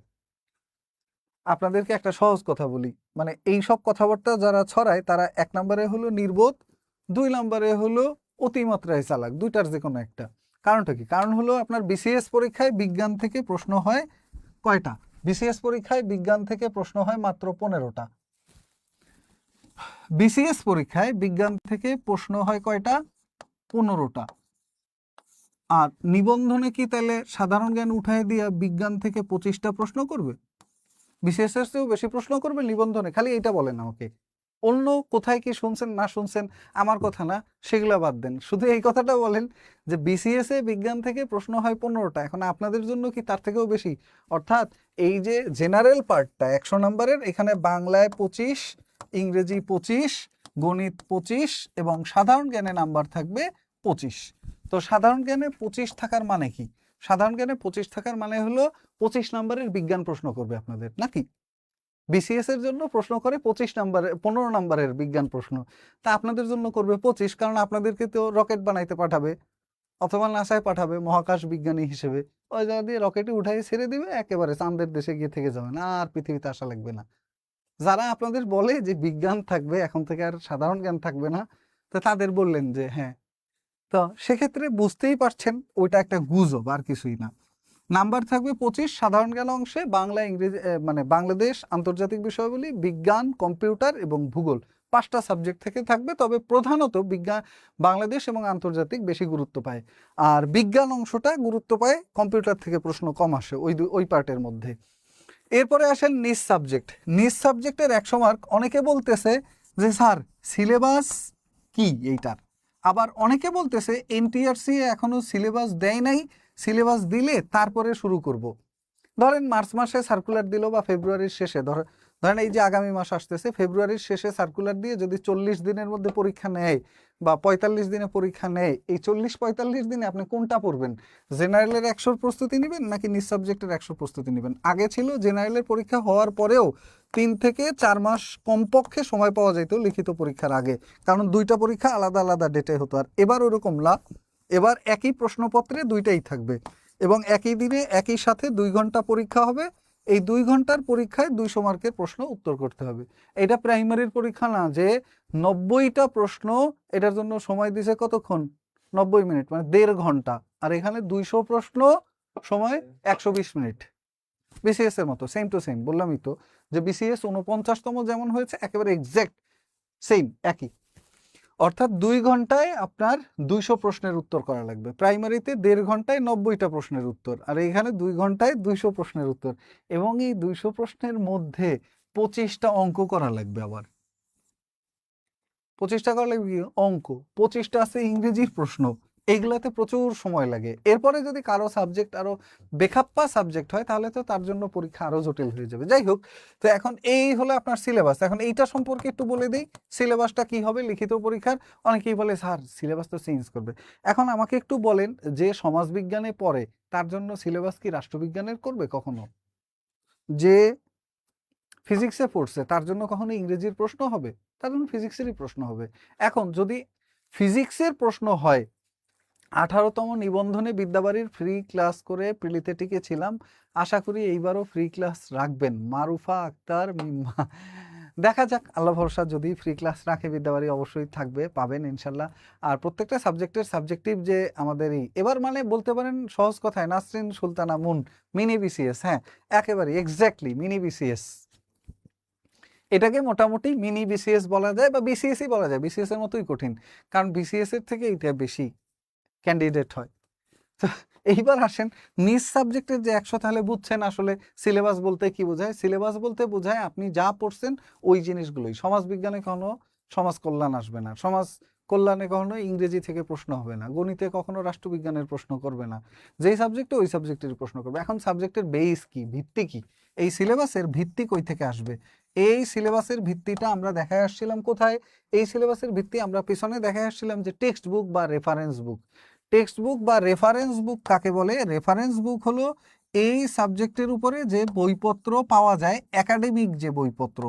আপনাদেরকে একটা সহজ কথা বলি, মানে এই সব কথাবার্তা যারা ছড়ায় তারা 1 নম্বরে হলো নির্বোধ, 2 নম্বরে হলো অতিমাত্রায় চালাক, দুইটার যে কোনো একটা। কারণটা কি? কারণ হলো আপনার বিসিএস পরীক্ষায় বিজ্ঞান থেকে প্রশ্ন হয় কয়টা? বিসিএস পরীক্ষায় বিজ্ঞান থেকে প্রশ্ন হয় মাত্র 15টা। বিসিএস পরীক্ষায় বিজ্ঞান থেকে প্রশ্ন হয় কয়টা? 15টা। আর নিবন্ধনে কি তাহলে সাধারণ জ্ঞান উঠায় দিয়ে বিজ্ঞান থেকে 25টা প্রশ্ন করবে? বিসিএস এর চেয়েও বেশি প্রশ্ন করবে নিবন্ধনে? খালি এটা বলেন আমাকে। অন্য কোথায় কি শুনছেন না শুনছেন আমার কথা না, সেগুলো বাদ দেন, শুধু এই কথাটা বলেন যে বিসিএস এ বিজ্ঞান থেকে প্রশ্ন হয় 15টা, এখন আপনাদের জন্য কি তার থেকেও বেশি? অর্থাৎ এই যে জেনারেল পার্টটা 100 নম্বরের, এখানে বাংলায় 25, ইংরেজি 25, গণিত 25 এবং সাধারণ জ্ঞানে নাম্বার থাকবে 25। তো সাধারণ জ্ঞানে 25 থাকার মানে কি? সাধারণ জ্ঞানে 25 থাকার মানে হলো 25 নম্বরের বিজ্ঞান প্রশ্ন করবে আপনাদের, নাকি? বিসিএস এর জন্য প্রশ্ন করে 25 নম্বরের, 15 নম্বরের বিজ্ঞান প্রশ্ন, তা আপনাদের জন্য করবে 25, কারণ আপনাদেরকে তো রকেট বানাইতে পাঠাবে অথবা নাসায় পাঠাবে মহাকাশ বিজ্ঞানী হিসেবে। ওই জায়গা দিয়ে রকেটে উঠাই ছেড়ে দিবে, একেবারে চাঁদের দেশে গিয়ে থেকে যাবে না, আর পৃথিবীতে আসা লাগবে না। যারা আপনাদের বলে যে বিজ্ঞান থাকবে এখন থেকে আর সাধারণ জ্ঞান থাকবে না, তো তাদের বললেন যে হ্যাঁ, তো সেক্ষেত্রে বুঝতেই পারছেন ওইটা একটা গুজব, আর কিছুই না। নাম্বার থাকবে 25 সাধারণ জ্ঞান অংশে, বাংলা, ইংরেজি, মানে বাংলাদেশ, আন্তর্জাতিক বিষয়গুলি, বিজ্ঞান, কম্পিউটার এবং ভূগোল, 5টা সাবজেক্ট থেকে থাকবে। তবে প্রধানত বিজ্ঞান, বাংলাদেশ এবং আন্তর্জাতিক বেশি গুরুত্ব পায়, আর বিজ্ঞান অংশটা গুরুত্ব পায়, কম্পিউটার থেকে প্রশ্ন কম আসে ওই পার্টের মধ্যে। এরপরে আসেন নিজ সাবজেক্ট। নিজ সাবজেক্টের 100 মার্ক। অনেকে বলতেছে যে স্যার সিলেবাস কি এইটার, আবার অনেকে বলতেছে এনটিআরসি এখনো সিলেবাস দেয় নাই, সিলেবাস দিলে তারপরে শুরু করব। ধরেন মার্চ মাসে সার্কুলার দিল বা ফেব্রুয়ারির শেষে ধরেন এই যে আগামী মাস আসতেছে, ফেব্রুয়ারির শেষে সার্কুলার দিয়ে যদি 40 দিনের মধ্যে পরীক্ষা নেয় বা 45 দিনে পরীক্ষা নেয়, এই 40-45 দিনে আপনি কোনটা পড়বেন? জেনারেলের 100 প্রস্তুতি নেবেন নাকি নিজ সাবজেক্টের 100 প্রস্তুতি নেবেন? আগে ছিল জেনারেলের পরীক্ষা হওয়ার পরেও 3 থেকে 4 মাস কমপক্ষে সময় পাওয়া যেত লিখিত পরীক্ষার আগে, কারণ দুইটা পরীক্ষা আলাদা আলাদা ডেটে হতো। আর এবার ওরকম না, এবার একই প্রশ্নপত্রে দুইটাই থাকবে এবং একই দিনে একই সাথে 2 ঘন্টা পরীক্ষা হবে। এই 2 ঘন্টার পরীক্ষায় 200 মার্কের প্রশ্ন উত্তর করতে হবে। এটা প্রাইমারির পরীক্ষা না যে 90টা প্রশ্ন, এটার জন্য সময় দিছে কতক্ষণ? 90 মিনিট, মানে 1.5 ঘন্টা। আর এখানে 200 প্রশ্ন, সময় 120 মিনিট। বিসিএস এর মতো সেম টু সেম, বললামই তো যে বিসিএস 49তম যেমন হয়েছে একেবারে এক্সাক্ট সেম একই। অর্থাৎ 2 ঘন্টায় আপনার 200 প্রশ্নের উত্তর করা লাগবে। প্রাইমারিতে 1.5 ঘন্টায় 90টা প্রশ্নের উত্তর, আর এখানে 2 ঘন্টায় 200 প্রশ্নের উত্তর। এবং এই 200 প্রশ্নের মধ্যে 25টা অঙ্ক করা লাগবে। আবার 25টা করা লাগবে কি? অঙ্ক। 25টা আছে ইংরেজির প্রশ্ন, এইগুলাতে প্রচুর সময় লাগে। এরপরে যদি কারো সাবজেক্ট আরো বেখাপ্পা সাবজেক্ট হয় তাহলে তো তার জন্য পরীক্ষা আরো জটিল হয়ে যাবে। যাই হোক, তো এখন এই হলো আপনার সিলেবাস। এখন এইটা সম্পর্কে একটু বলে দিই, সিলেবাসটা কি হবে লিখিত পরীক্ষার। অনেকেই বলে স্যার সিলেবাস তো চেঞ্জ করবে। এখন আমাকে একটু বলেন, যে সমাজবিজ্ঞানে পড়ে তার জন্য সিলেবাস কি রাষ্ট্রবিজ্ঞানের করবে কখনো? যে ফিজিক্সে পড়ছে তার জন্য কখনো ইংরেজির প্রশ্ন হবে? তার জন্য ফিজিক্সেরই প্রশ্ন হবে। এখন যদি ফিজিক্সের প্রশ্ন হয়, 18তম নিবন্ধনে বিদ্যাবাড়ির ফ্রি ক্লাস করে প্রিলিতে টিকেছিলাম, আশা করি এইবারও ফ্রি ক্লাস রাখবেন। মারুফা আক্তার মিম্মা। দেখা যাক, আল্লাহ ভরসা, যদি ফ্রি ক্লাস রাখে বিদ্যাবাড়ি অবশ্যই থাকবে, পাবেন ইনশাল্লাহ। আর প্রত্যেকটা সাবজেক্টের সাবজেক্টিভ যে আমাদের এবার মানে বলতে পারেন সহজ কথায় Nasrin Sultana moon mini BCS. হ্যাঁ, একেবারে এক্স্যাক্টলি মিনি বিসিএস। এটাকে মোটামুটি মিনি বিসিএস বলা যায় বা বিসিএসই বলা যায়। বিসিএস এর মতোই কঠিন, কারণ বিসিএস এর থেকে এটা বেশি ক্যান্ডিডেট হয়। তো এইবার আসেন নিজ সাবজেক্টের যে 100, তাহলে বুঝছেন আসলে সিলেবাস বলতে কি বোঝায়। সিলেবাস বলতে বোঝায় আপনি যা পড়ছেন ওই জিনিসগুলোই। সমাজ বিজ্ঞানে কখনো সমাজ কল্যাণ আসবে না, সমাজ কল্যাণে কখনো ইংরেজি থেকে প্রশ্ন হবে না, গণিতে কখনো রাষ্ট্রবিজ্ঞানের প্রশ্ন করবে না। যেই সাবজেক্টে ওই সাবজেক্টের প্রশ্ন করবে। এখন সাবজেক্টের বেস কি, ভিত্তি কি? এই সিলেবাসের ভিত্তি কই থেকে আসবে? এই সিলেবাসের ভিত্তিটা আমরা দেখায় আসছিলাম কোথায়? এই সিলেবাসের ভিত্তি আমরা পিছনে দেখায় আসছিলাম যে টেক্সট বুক বা রেফারেন্স বুক। টেক্সট বুক বা রেফারেন্স বুক কাকে বলে? রেফারেন্স বুক হলো এই সাবজেক্টের উপরে যে বইপত্র পাওয়া যায়, একাডেমিক যে বইপত্র।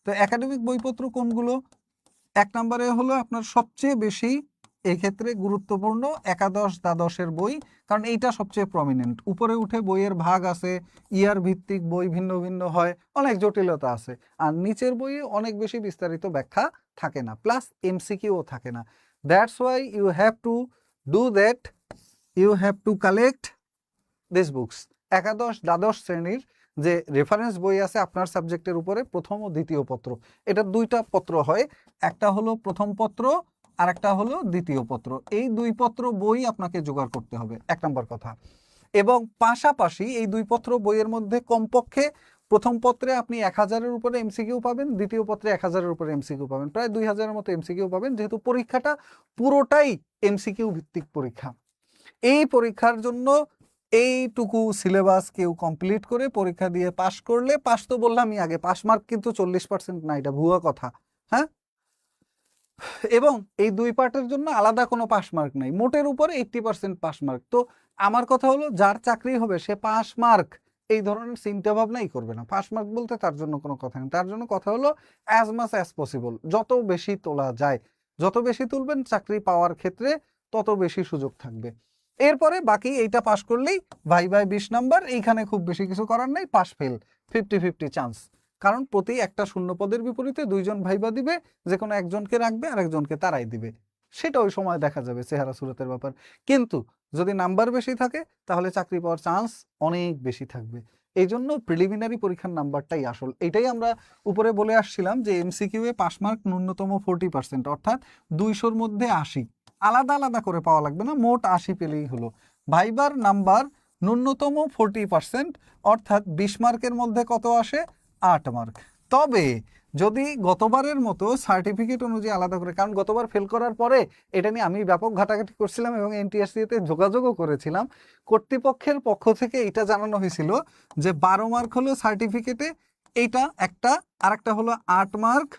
তো একাডেমিক বইপত্র কোনগুলো? 1 নম্বরে হলো আপনার সবচেয়ে বেশি এই ক্ষেত্রে গুরুত্বপূর্ণ একাদশ দ্বাদশের বই, কারণ এইটা সবচেয়ে প্রমিনেন্ট। উপরে উঠে বইয়ের ভাগ আছে, ইয়ার ভিত্তিক বই ভিন্ন ভিন্ন হয়, অনেক জটিলতা আছে। আর নিচের বইয়ে অনেক বেশি বিস্তারিত ব্যাখ্যা থাকে না, প্লাস এমসিকিউও থাকে না। That's why you have to do that, you have to collect this books. একাদশ দ্বাদশ শ্রেণীর যে রেফারেন্স বই আছে আপনার সাবজেক্টের উপরে, প্রথম ও দ্বিতীয় পত্র, এটা 2টা পত্র হয়। একটা হলো প্রথম পত্র আর একটা হলো দ্বিতীয় পত্র। এই 2 পত্র বই আপনাকে জোগাড় করতে হবে, 1 নম্বর কথা। এবং পাশাপাশি এই 2 পত্র বইয়ের মধ্যে কমপক্ষে প্রথম পত্রে আপনি 1000-এর উপরে এমসিকিউ পাবেন, দ্বিতীয় পত্রে 1000-এর উপরে এমসিকিউ পাবেন, প্রায় 2000-এর মতো এমসিকিউ পাবেন, যেহেতু পরীক্ষাটা পুরোটাই এমসিকিউ ভিত্তিক পরীক্ষা। এই পরীক্ষার জন্য এইটুকু সিলেবাস কেউ কমপ্লিট করে পরীক্ষা দিয়ে পাশ করলে, পাশ তো বললামই আগে, পাস মার্ক কিন্তু 40% না, এটা ভুয়া কথা। হ্যাঁ, এবং এই 2 পার্টের জন্য আলাদা কোনো পাস মার্ক নাই, মোটের উপরে 80% পাস মার্ক। তো আমার কথা হলো, যার চাকরি হবে সে পাস মার্ক এই ধরনের চিন্তা ভাবনাই করবে না। পাস মার্ক বলতে তার জন্য কোনো কথা নেই, তার জন্য কথা হলো অ্যাজ মাচ অ্যাজ পসিবল, যত বেশি তোলা যায়, যত বেশি তুলবেন চাকরি পাওয়ার ক্ষেত্রে তত বেশি সুযোগ থাকবে। এরপরে বাকি এইটা পাস করলেই ভাইভায় 20 নাম্বার, এইখানে খুব বেশি কিছু করার নেই, পাস ফেল 50-50 চান্স। কারণ প্রতি একটা শূন্য পদের বিপরীতে 2 জন ভাইবা দিবে, যে কোনো একজনকে রাখবে আর একজনকে তারাই দিবে, সেটা ওই সময় দেখা যাবে, চেহারা সুরতের ব্যাপার। কিন্তু যদি নাম্বার বেশি থাকে তাহলে চাকরি পাওয়ার চান্স অনেক বেশি থাকবে। এই জন্য প্রিলিমিনারি পরীক্ষার নাম্বারটাই আসল। এটাই আমরা উপরে বলে আসছিলাম যে এমসিকিউ এ পাস মার্ক ন্যূনতম 40%, অর্থাৎ 200-র মধ্যে 80, আলাদা আলাদা করে পাওয়া লাগবে না, মোট 80 পেলেই হলো। ভাইবার নাম্বার ন্যূনতম 40%, অর্থাৎ 20 মার্কের মধ্যে কত আসে? 8 মার্ক। তবে যদি গতবারের মতো সার্টিফিকেট অনুযায়ী আলাদা করে, কারণ গতবার ফেল করার পরে এটা নিয়ে আমি ব্যাপক ঘাটাঘাটি করছিলাম এবং এনটিআরসি-তে যোগাযোগও করেছিলাম, কর্তৃপক্ষের পক্ষ থেকে এটা জানানো হয়েছিল যে 12 মার্ক হলো সার্টিফিকেটে, এইটা একটা। আর একটা হলো 8 মার্ক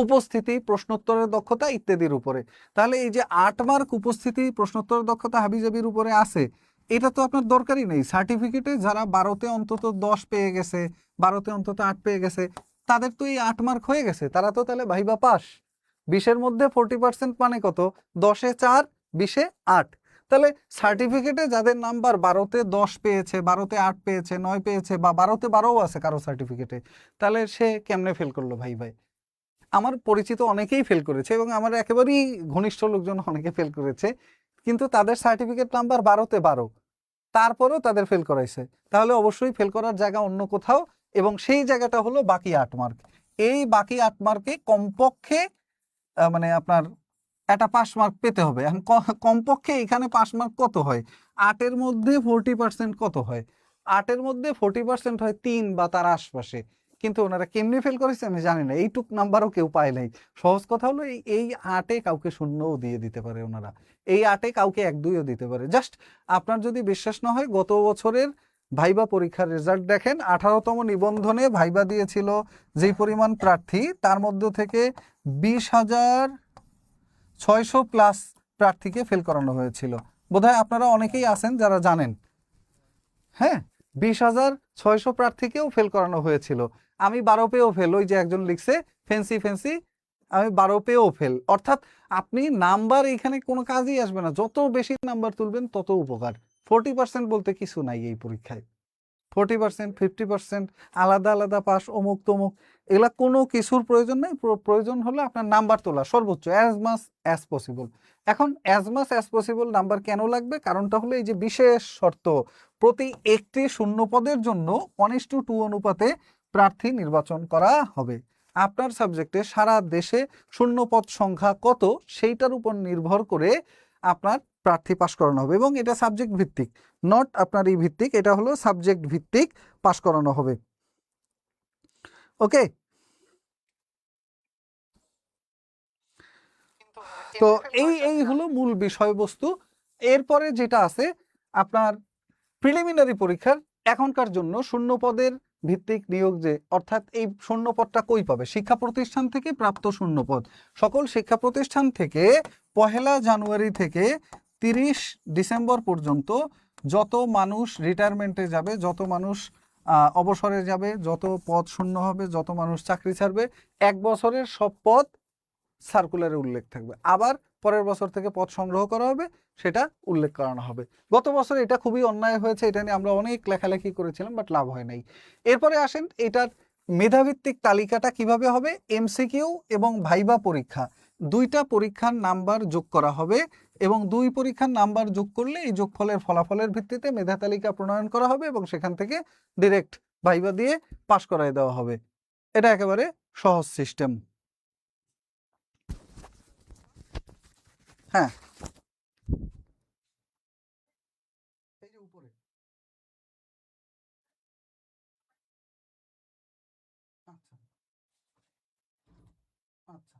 উপস্থিতি, প্রশ্নোত্তরের দক্ষতা ইত্যাদির উপরে। তাহলে এই যে 8 মার্ক উপস্থিতি, প্রশ্নোত্তরের দক্ষতা হাবিজাবির উপরে আছে, এটা তো আপনার দরকারই নেই। সার্টিফিকেটে যারা 12তে অন্তত 10 পেয়ে গেছে, 12তে অন্তত 8 পেয়ে গেছে, তাদের তো এই 8 মার্ক হয়ে গেছে, তারা তো তাহলে ভাইবা পাস। 20-এর মধ্যে 40% মানে কত? 10-এ 4, 20-এ 8। তাহলে সার্টিফিকেটে যাদের নাম্বার 12তে 10 পেয়েছে, 12তে 8 পেয়েছে, 9 পেয়েছে, বা 12তে 12ও আছে কারো সার্টিফিকেটে, তাহলে সে কেমনে ফেল করলো ভাই? আমার পরিচিত অনেকেই ফেল করেছে এবং আমার একেবারেই ঘনিষ্ঠ লোকজন অনেকে ফেল করেছে, কিন্তু তাদের সার্টিফিকেট নাম্বার 12তে 12, তারপরেও তাদের ফেল করাইছে। তাহলে অবশ্যই ফেল করার জায়গা অন্য কোথাও, এবং সেই জায়গাটা হলো বাকি 8 মার্ক। এই বাকি 8 মার্কে কমপক্ষে মানে আপনার একটা পাস মার্ক পেতে হবে। এখন কমপক্ষে এখানে পাস মার্ক কত হয়? 8-এর মধ্যে 40% কত হয়? 8-এর মধ্যে 40% হয় 3 বা তার আশপাশে। কিন্তু ওনারা কেমনি ফেল করেছে আমি জানি না, এইটুক নাম্বারও কেউ পায় নাই। সহজ কথা হলো এই 8-এ কাউকে শূন্যও দিয়ে দিতে পারে ওনারা, এই 8-এ কাউকে 1-2ও দিতে পারে। জাস্ট আপনার যদি বিশ্বাস না হয়, গত বছরের ভাইবা পরীক্ষার রেজাল্ট দেখেন। 18তম নিবন্ধনে ভাইবা দিয়েছিল যেই পরিমাণ প্রার্থী, তার মধ্য থেকে 20,600+ প্রার্থীকে ফেল করানো হয়েছিল। বোধহয় আপনারা অনেকেই আছেন যারা জানেন। হ্যাঁ, 20,600 প্রার্থীকেও ফেল করানো হয়েছিল। আমি 12 পেয়েও ফেল। ওই যে একজন লিখছে ফেন্সি ফেন্সি, আমি 12 পেয়েও ফেল। অর্থাৎ আপনি নাম্বার এখানে কোনো কাজই আসবে না, যত বেশি নাম্বার তুলবেন তত উপকার। 40% বলতে কিছু নাই এই পরীক্ষায়। 40%, 50% আলাদা আলাদা পাস, অমুক তমুক, এগুলা কোনো কিছুর প্রয়োজন নেই। প্রয়োজন হলো আপনার নাম্বার তোলা সর্বোচ্চ, অ্যাজ মাস অ্যাজ পসিবল। এখন as much as possible number কেন লাগবে? কারণটা হলো এই যে বিশেষ শর্ত, প্রতি একটি শূন্য পদের জন্য 1:2 অনুপাতে প্রার্থী নির্বাচন করা হবে। আপনার সাবজেক্টে সারা দেশে শূন্য পদ সংখ্যা কত, সেইটার উপর নির্ভর করে আপনার প্রার্থী পাস করানো হবে, এবং এটা সাবজেক্ট ভিত্তিক, নট আপনার এই ভিত্তিক, এটা হলো সাবজেক্ট ভিত্তিক পাস করানো হবে। ওকে, তো এই হলো মূল বিষয়বস্তু। এরপরে যেটা আছে আপনার প্রিলিমিনারি পরীক্ষার এখনকার জন্য শূন্য পদের ভিত্তিক নিয়োগ, যে অর্থাৎ এই শূন্য পদটা কই পাবে? শিক্ষা প্রতিষ্ঠান থেকে প্রাপ্ত শূন্য পদ। সকল শিক্ষা প্রতিষ্ঠান থেকে 1 জানুয়ারি থেকে 30 ডিসেম্বর পর্যন্ত যত মানুষ রিটায়ারমেন্টে যাবে, যত মানুষ অবসরে যাবে, যত পদ শূন্য হবে, যত মানুষ চাকরি ছাড়বে, 1 বছরের সব পদ সার্কুলারে উল্লেখ থাকবে। আবার পরের বছর থেকে পদ সংগ্রহ করা হবে, সেটা উল্লেখ করানো হবে। গত বছর এটা খুবই অন্যায় হয়েছে, এটা নিয়ে আমরা অনেক লেখালেখি করেছিলাম, বাট লাভ হয় নাই। এরপরে আসেন এটার মেধাভিত্তিক তালিকাটা কিভাবে হবে। এমসিকিউ এবং ভাইবা পরীক্ষা, দুইটা পরীক্ষার নাম্বার যোগ করা হবে, এবং 2 পরীক্ষার নাম্বার যোগ করলে এই যোগফলের ফলাফলের ভিত্তিতে মেধা তালিকা প্রণয়ন করা হবে, এবং সেখান থেকে ডিরেক্ট ভাইবা দিয়ে পাস করায় দেওয়া হবে। এটা একেবারে সহজ সিস্টেম। হ্যাঁ, এই যে উপরে। আচ্ছা, আচ্ছা।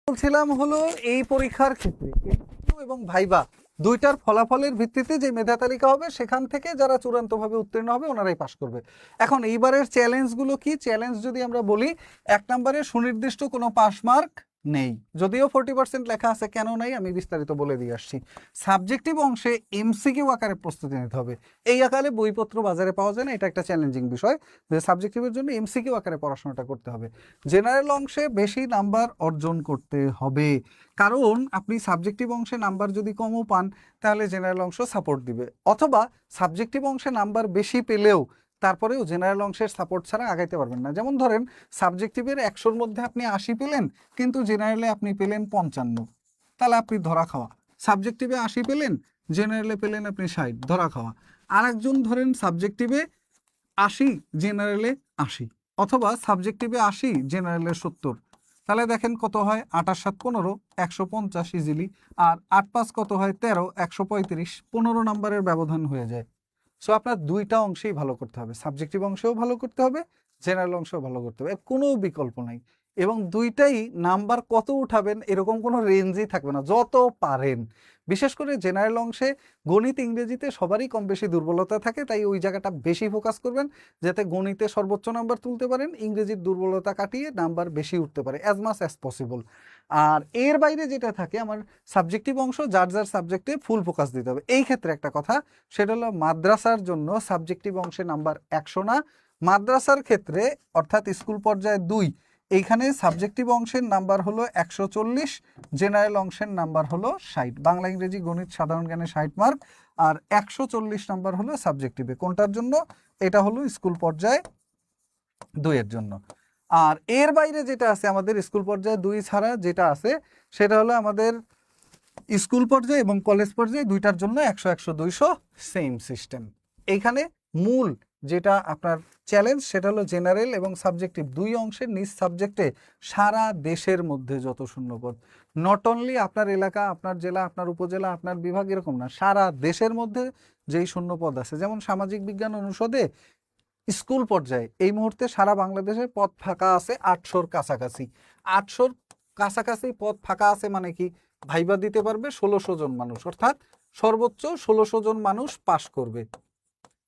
বলছিলাম হলো এই পরীক্ষার ক্ষেত্রে এমসিকিউ এবং ভাইবা দুইটার ফলাফলের ভিত্তিতে যে মেধা তালিকা হবে, সেখান থেকে যারা চূড়ান্তভাবে উত্তীর্ণ হবে ওনারাই পাস করবে। এখন এইবারের চ্যালেঞ্জগুলো কি? চ্যালেঞ্জ যদি আমরা বলি, 1 নম্বরে সুনির্দিষ্ট কোনো পাস মার্ক নেই, যদিও 40% লেখা আছে, কেন নাই আমি বিস্তারিত বলে দিয়ে আসছি। সাবজেক্টিভ অংশে এমসিকিউ আকারে প্রস্তুতি নিতে হবে। এই আকারে বইপত্র বাজারে পাওয়া যায় না, এটা একটা চ্যালেঞ্জিং বিষয়, যে সাবজেক্টিভের জন্য এমসিকিউ আকারে পড়াশোনাটা করতে হবে। জেনারেল অংশে বেশি নাম্বার অর্জন করতে হবে, কারণ আপনি সাবজেক্টিভ অংশে নাম্বার যদি কমও পান, তাহলে জেনারেল অংশ সাপোর্ট দিবে, অথবা সাবজেক্টিভ অংশে নাম্বার বেশি পেলেও তারপরেও জেনারেল অংশের সাপোর্ট ছাড়া আগাইতে পারবেন না। যেমন ধরেন সাবজেক্টিভের 100-র মধ্যে আপনি 80 পেলেন, কিন্তু জেনারেলে আপনি পেলেন 55, তাহলে আপনি ধরা খাওয়া। সাবজেক্টিভে 80 পেলেন, জেনারেলে পেলেন আপনি 60, ধরা খাওয়া। আর একজন ধরেন সাবজেক্টিভে 80, জেনারেলে 80, অথবা সাবজেক্টিভে 80, জেনারেলে 70, তাহলে দেখেন কত হয়, 28 7 15, 150 ইজিলি। আর 8 5 কত হয়, 13, 135, 15 নাম্বারের ব্যবধান হয়ে যায়। সো আপনার দুইটা অংশেই ভালো করতে হবে, সাবজেক্টিভ অংশেও ভালো করতে হবে, জেনারেল অংশ ভালো করতে হবে, কোনো বিকল্প নাই। এবং দুইটাই নাম্বার কত উঠাবেন এরকম কোনো রেঞ্জই থাকবে না, যত পারেন। বিশেষ করে জেনারেল অংশে গণিত ইংরেজিতে সবারই কম বেশি দুর্বলতা থাকে, তাই ওই জায়গাটা বেশি ফোকাস করবেন যাতে গণিতে সর্বোচ্চ নাম্বার তুলতে পারেন, ইংরেজির দুর্বলতা কাটিয়ে নাম্বার বেশি উঠতে পারে অ্যাজ মাচ অ্যাজ পসিবল। আর এর বাইরে যেটা থাকে আমার সাবজেক্টিভ অংশ, যার যার সাবজেক্টে ফুল ফোকাস দিতে হবে। এই ক্ষেত্রে একটা কথা, সেটা হলো মাদ্রাসার জন্য সাবজেক্টিভ অংশে নাম্বার 100 না, মাদ্রাসার ক্ষেত্রে অর্থাৎ স্কুল পর্যায়ে 2, এইখানে সাবজেক্টিভ অংশের নাম্বার হলো 140, জেনারেল অংশের নাম্বার হলো 60, বাংলা ইংরেজি গণিত সাধারণ জ্ঞানে 60 মার্ক, আর 140 নাম্বার হলো সাবজেক্টিভে। কোনটার জন্য? এটা হলো স্কুল পর্যায়ে 2 এর জন্য। আর এর বাইরে যেটা আছে আমাদের স্কুল পর্যায়ে 2 ছাড়া যেটা আছে সেটা হলো আমাদের স্কুল পর্যায়ে এবং কলেজ পর্যায়ে দুইটার জন্য 100 100 200 সেম সিস্টেম। এইখানে মূল যেটা আপনার চ্যালেঞ্জ সেটা হলো জেনারেল এবং সাবজেক্টিভ দুই অংশের নিজ সাবজেক্টে সারা দেশের মধ্যে যত শূন্যপদ, নট অনলি আপনার এলাকা, আপনার জেলা, আপনার উপজেলা, আপনার বিভাগ এরকম না, সারা দেশের মধ্যে যেই শূন্যপদ আছে। যেমন সামাজিক বিজ্ঞান অনুষদে স্কুল পর্যায়ে এই মুহূর্তে সারা বাংলাদেশে পদ ফাঁকা আছে 800-র কাছাকাছি। 800-র কাছাকাছি পদ ফাঁকা আছে মানে কি, ভাইবা দিতে পারবে 1600 জন মানুষ, অর্থাৎ সর্বোচ্চ 1600 জন মানুষ পাশ করবে।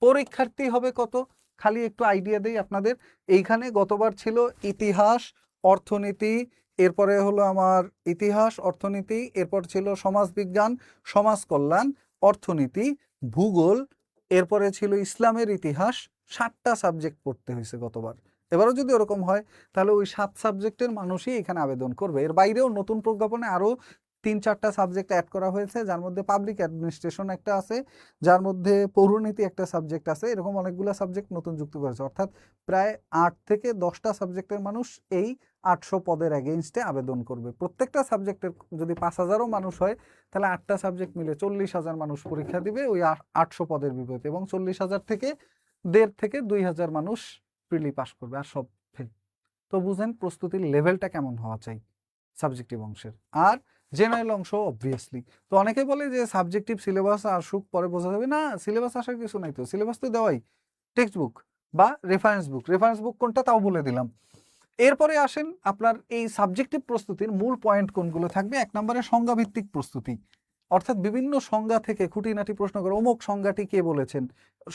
পরীক্ষার্থী হবে কত, খালি একটু আইডিয়া দেই আপনাদের। এইখানে গতবার ছিল ইতিহাস, অর্থনীতি, এরপরে হলো আমার ইতিহাস, অর্থনীতি, এরপর ছিল সমাজবিজ্ঞান, সমাজ কল্যাণ, অর্থনীতি, ভূগোল, এরপরে ছিল ইসলামের ইতিহাস। 7টা সাবজেক্ট পড়তে হয়েছে গতবার। এবারও যদি ওরকম হয় তাহলে ওই 7 সাবজেক্টের মানুষই এখানে আবেদন করবে। এর বাইরেও নতুন প্রজ্ঞাপনে আরও 3-4টা সাবজেক্ট অ্যাড করা হয়েছে, যার মধ্যে পাবলিক অ্যাডমিনিস্ট্রেশন একটা আছে, যার মধ্যে পৌরনীতি একটা সাবজেক্ট আছে, এরকম অনেকগুলো সাবজেক্ট নতুন যুক্ত করেছে। অর্থাৎ প্রায় 8 থেকে 10টা সাবজেক্টের মানুষ এই 800 পদের এগেইনস্টে আবেদন করবে। প্রত্যেকটা সাবজেক্টের যদি 5000ও মানুষ হয় তাহলে 8টা সাবজেক্ট মিলে 40,000 মানুষ পরীক্ষা দিবে ওই 800 পদের বিপরীতে, এবং 40,000 থেকে 1.5 থেকে 2,000 মানুষ প্রিলি পাস করবে, আর সব ফেল। তো বুঝেন প্রস্তুতির লেভেলটা কেমন হওয়া চাই সাবজেক্টিভ অংশের। আর জেনারেল অংশ অবভিয়াসলি, তো অনেকে বলে যে সাবজেক্টিভ সিলেবাস আসুক পরে বোঝা যাবে, না সিলেবাস আসার কিছু নাই, তো সিলেবাস তো দেওয়াই, টেক্সট বুক বা রেফারেন্স বুক। রেফারেন্স বুক কোনটা তাও বলে দিলাম। এরপরে আসেন আপনার এই সাবজেক্টিভ প্রস্তুতির মূল পয়েন্ট কোনগুলো থাকবে। 1 নম্বরে সংজ্ঞাভিত্তিক প্রস্তুতি, অর্থাৎ বিভিন্ন সংজ্ঞা থেকে খুঁটিনাটি প্রশ্ন করে, অমুক সংজ্ঞাটি কে বলেছেন,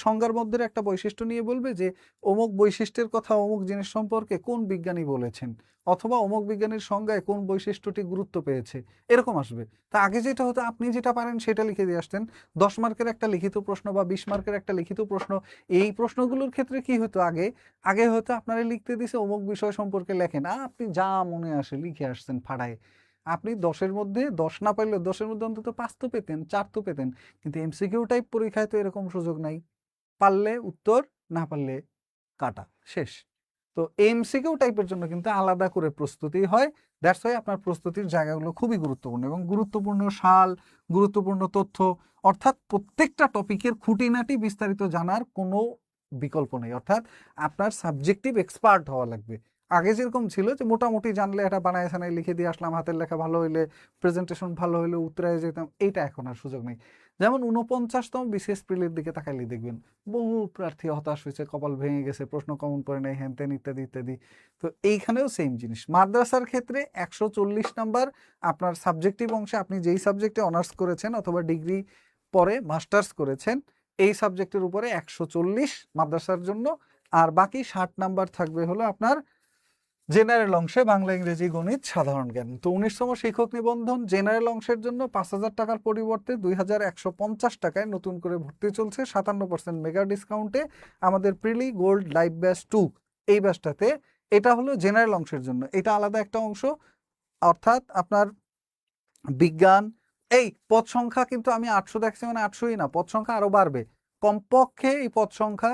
সংজ্ঞার মধ্যে একটা বৈশিষ্ট্য নিয়ে বলবে যে অমুক বৈশিষ্ট্যের কথা অমুক জিনিস সম্পর্কে কোন বিজ্ঞানী বলেছেন, অথবা অমুক বিজ্ঞানীর সংজ্ঞায় কোন বৈশিষ্ট্যটি গুরুত্ব পেয়েছে, এরকম আসবে। তা আগে যেটা হতো আপনি যেটা পারেন সেটা লিখে দিয়ে আসতেন, 10 মার্কের একটা লিখিত প্রশ্ন বা 20 মার্কের একটা লিখিত প্রশ্ন। এই প্রশ্নগুলোর ক্ষেত্রে কি হতো, আগে আগে হয়তো আপনারা লিখতে দিছে অমুক বিষয় সম্পর্কে লেখেন, আপনি যা মনে আসে লিখে আসছেন ফাড়ায়। আপনি 10-এর মধ্যে 10 না পাইলে 10-এর মধ্যে অন্তত 5 তো পেতেন, 4 তো পেতেন। কিন্তু এমসিকিউ টাইপ পরীক্ষায় তো এরকম সুযোগ নাই, পারলে উত্তর, না পারলে কাটা, শেষ। তো এমসিকিউ টাইপের জন্য কিন্তু আলাদা করে প্রস্তুতি হয়। দ্যাটস ওয়াই আপনার প্রস্তুতির জায়গাগুলো খুবই গুরুত্বপূর্ণ, এবং গুরুত্বপূর্ণ সাল, গুরুত্বপূর্ণ তথ্য, অর্থাৎ প্রত্যেকটা টপিকের খুঁটিনাটি বিস্তারিত জানার কোনো বিকল্প নেই। অর্থাৎ আপনার সাবজেক্টিভ এক্সপার্ট হওয়া লাগবে। আগে যেরকম ছিল যে মোটামুটি জানলে এটা বানায় সানায় লিখে দিয়ে আসলাম, হাতের লেখা ভালো হইলে, প্রেজেন্টেশন ভালো হইলে উত্তরায় যেতাম, এইটা এখন আর সুযোগ নেই। যেমন 49তম বিসিএস প্রিলির দিকে তাকাইলে দেখবেন বহু প্রার্থী হতাশ হয়েছে, কপাল ভেঙে গেছে, প্রশ্ন কমন করে নেই, হ্যান ত্যান ইত্যাদি ইত্যাদি। তো এইখানেও সেম জিনিস। মাদ্রাসার ক্ষেত্রে 140 নাম্বার আপনার সাবজেক্টিভ অংশে, আপনি যেই সাবজেক্টে অনার্স করেছেন অথবা ডিগ্রি পরে মাস্টার্স করেছেন এই সাবজেক্টের উপরে 140 মাদ্রাসার জন্য। আর বাকি 60 নাম্বার থাকবে হলো আপনার জেনারেল অংশে বাংলা ইংরেজি গণিত সাধারণ জ্ঞান। তো 19তম শিক্ষক নিবন্ধন জেনারেল অংশের জন্য 5,000 টাকার পরিবর্তে 2,150 টাকায় নতুন করে ভর্তি চলছে 57% মেগা ডিসকাউন্টে আমাদের প্রিলি গোল্ড লাইভ ব্যাচ 2 এই ব্যাচটাতে। এটা হলো জেনারেল অংশের জন্য, এটা আলাদা একটা অংশ। অর্থাৎ আপনার বিজ্ঞান, এই পদ সংখ্যা কিন্তু আমি 800 দেখছি মানে 800ই না, পদ সংখ্যা আরো বাড়বে। কমপক্ষে এই পদ সংখ্যা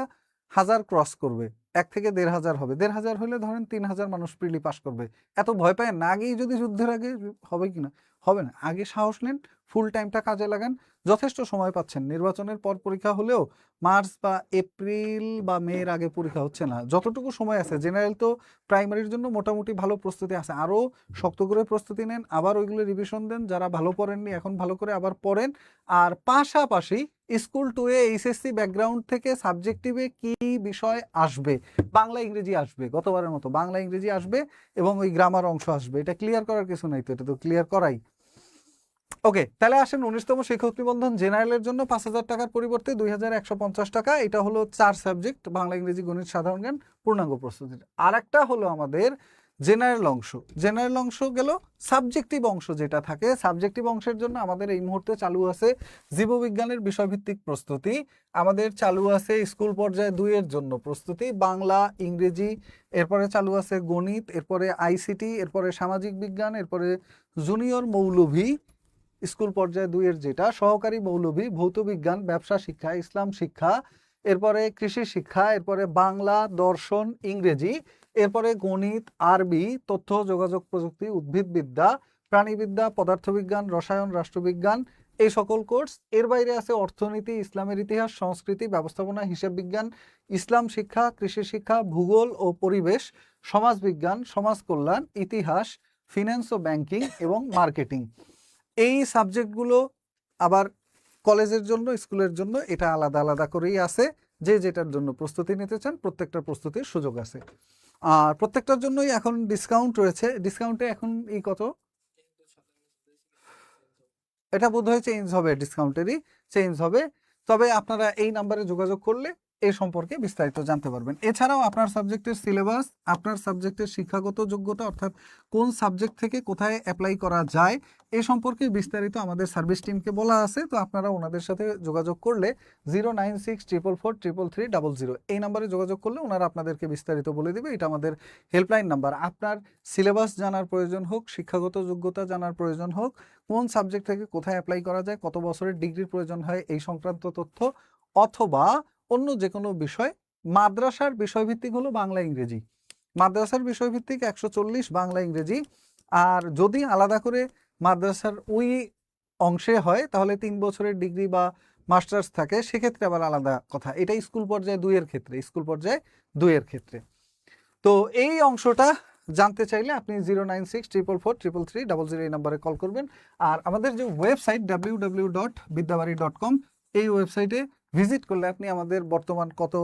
1000 ক্রস করবে, 1 থেকে 1,500 হবে। 1,500 হলে ধরেন 3,000 মানুষ প্রিলি পাস করবে। এত ভয় পায় না, আগেই যদি যুদ্ধের আগে হবে কিনা, হবে না। আগে সাহস নেন, ফুল টাইমটা কাজে লাগান, যথেষ্ট সময় পাচ্ছেন। নির্বাচনের পর পরীক্ষা হলেও মার্চ বা এপ্রিল বা মের আগে পরীক্ষা হচ্ছে না, যতটুকু সময় আছে। জেনারেল তো প্রাইমারির জন্য মোটামুটি ভালো প্রস্তুতি আছে, আরও শক্ত করে প্রস্তুতি নেন, আবার ওইগুলো রিভিশন দেন, যারা ভালো পড়েননি এখন ভালো করে আবার পড়েন। আর পাশাপাশি স্কুল 2 এ এইচএসসি ব্যাকগ্রাউন্ড থেকে সাবজেক্টিভে কি বিষয় আসবে? বাংলা ইংরেজি আসবে, গতবারের মতো বাংলা ইংরেজি আসবে এবং ওই গ্রামার অংশ আসবে। এটা ক্লিয়ার করার কিছু নাই তো, এটা তো ক্লিয়ার করাই। ওকে, তাহলে আসেন 19তম শিক্ষক নিবন্ধন জেনারেলের জন্য 5,000 টাকার পরিবর্তে 2,150 টাকা। এটা হলো 4 সাবজেক্ট, বাংলা ইংরেজি গণিত সাধারণ জ্ঞান পূর্ণাঙ্গ প্রস্তুতির। আর একটা হলো আমাদের জেনারেল অংশ। জেনারেল অংশ গেল সাবজেক্টিভ অংশ যেটা থাকে। সাবজেক্টিভ অংশের জন্য আমাদের এই মুহূর্তে চালু আছে জীববিজ্ঞানের বিষয়ভিত্তিক প্রস্তুতি, আমাদের চালু আছে স্কুল পর্যায়ে 2 এর জন্য প্রস্তুতি, বাংলা ইংরেজি, এরপরে চালু আছে গণিত, এরপরে আইসিটি, এরপরে সামাজিক বিজ্ঞান, এরপরে জুনিয়র মৌলভী স্কুল পর্যায়ে 2 এর যেটা, সহকারী মৌলভী, ভৌত বিজ্ঞান, ব্যবসা শিক্ষা, ইসলাম শিক্ষা, এরপরে কৃষি শিক্ষা, এরপরে বাংলা, দর্শন, ইংরেজি, এরপরে গণিত, আরবি, তথ্য যোগাযোগ প্রযুক্তি, উদ্ভিদবিদ্যা, প্রাণীবিদ্যা, পদার্থবিজ্ঞান, রসায়ন, রাষ্ট্রবিজ্ঞান, এই সকল কোর্স। এর বাইরে আছে অর্থনীতি, ইসলামের ইতিহাস, সংস্কৃতি, ব্যবস্থাপনা, হিসাব বিজ্ঞান, ইসলাম শিক্ষা, কৃষি শিক্ষা, ভূগোল ও পরিবেশ, সমাজ বিজ্ঞান, সমাজ কল্যাণ, ইতিহাস, ফিন্যান্স ও ব্যাংকিং এবং মার্কেটিং। এই সাবজেক্টগুলো আবার কলেজের জন্য, স্কুলের জন্য এটা আলাদা আলাদা করেই আছে। যে যেটার জন্য প্রস্তুতি নিতে চান প্রত্যেকটার প্রস্তুতির সুযোগ আছে। আর প্রত্যেকটার জন্যই এখন ডিসকাউন্ট রয়েছে। ডিসকাউন্টে এখন এই কত, এটা বোধহয় চেঞ্জ হবে, ডিসকাউন্টেরই চেঞ্জ হবে। তবে আপনারা এই নাম্বারে যোগাযোগ করলে এই সম্পর্কে বিস্তারিত জানতে পারবেন। এছাড়াও আপনার সাবজেক্টের সিলেবাস, আপনার সাবজেক্টের শিক্ষাগত যোগ্যতা অর্থাৎ কোন সাবজেক্ট থেকে কোথায় অ্যাপ্লাই করা যায় এই সম্পর্কে বিস্তারিত আমাদের সার্ভিস টিমকে বলা আছে। তো আপনারা ওনাদের সাথে যোগাযোগ করলে 09644333300 এই নাম্বারে যোগাযোগ করলে ওনারা আপনাদেরকে বিস্তারিত বলে দেবে। এটা আমাদের হেল্পলাইন নাম্বার। আপনার সিলেবাস জানার প্রয়োজন হোক, শিক্ষাগত যোগ্যতা জানার প্রয়োজন হোক, কোন সাবজেক্ট থেকে কোথায় অ্যাপ্লাই করা যায়, কত বছরের ডিগ্রির প্রয়োজন হয়, এই সংক্রান্ত তথ্য, অথবা অন্য যে কোনো বিষয়। মাদ্রাসার বিষয়ভিত্তিক হলো বাংলা ইংরেজি, মাদ্রাসার বিষয়ভিত্তিক 140 বাংলা ইংরেজি। আর যদি আলাদা করে মাদ্রাসার ওই অংশে হয় তাহলে 3 বছরের ডিগ্রি বা মাস্টার্স থাকে, সেক্ষেত্রে আবার আলাদা কথা। এটা স্কুল পর্যায়ে 2 এর ক্ষেত্রে, স্কুল পর্যায়ে 2 এর ক্ষেত্রে। তো এই অংশটা জানতে চাইলে আপনি 09644333300 এই নাম্বারে কল করবেন। আর আমাদের যে ওয়েবসাইট www.বিদ্যাবাড়ি.com, এই ওয়েবসাইটে ভিজিট করলে আপনি আমাদের বর্তমান কত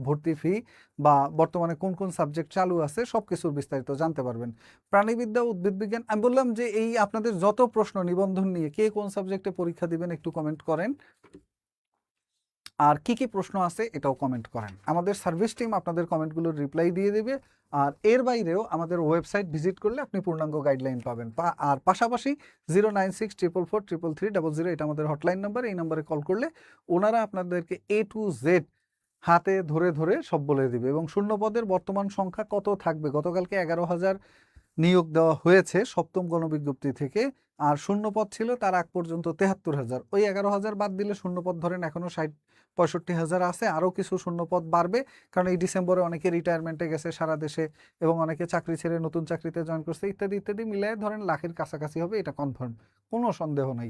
ভর্তি ফি বা বর্তমানে কোন কোন সাবজেক্ট চালু আছে সব কিছুর বিস্তারিত জানতে পারবেন। প্রাণীবিদ্যা, উদ্ভিদ বিজ্ঞান, আমি বললাম যে এই আপনাদের যত প্রশ্ন নিবন্ধন নিয়ে কে কোন সাবজেক্টে পরীক্ষা দিবেন একটু কমেন্ট করেন, আর কি কি প্রশ্ন আছে এটাও কমেন্ট করেন। আমাদের সার্ভিস টিম আপনাদের কমেন্টগুলোর রিপ্লাই দিয়ে দেবে। আর এর বাইরেও আমাদের ওয়েবসাইট ভিজিট করলে আপনি পূর্ণাঙ্গ গাইডলাইন পাবেন। আর পাশাপাশি 09644333300 এটা আমাদের হটলাইন নাম্বার। এই নাম্বারে কল করলে ওনারা আপনাদেরকে A to Z হাতে ধরে ধরে সব বলে দিবে। এবং শূন্য পদের বর্তমান সংখ্যা কত থাকবে, গতকালকে 11,000 নিয়োগ দেওয়া হয়েছে 7ম গণবিজ্ঞপ্তি থেকে। আর শূন্যপদ ছিল তার আগ পর্যন্ত 73,000। ওই 11,000 বাদ দিলে শূন্যপদ ধরেন এখনো 65,000 আছে। আরও কিছু শূন্যপদ বাড়বে, কারণ এই ডিসেম্বরে অনেকে রিটায়ারমেন্টে গেছে সারা দেশে এবং অনেকে চাকরি ছেড়ে নতুন চাকরিতে জয়েন করছে, ইত্যাদি ইত্যাদি মিলিয়ে ধরেন লাখের কাছাকাছি হবে, এটা কনফার্ম, কোনো সন্দেহ নাই।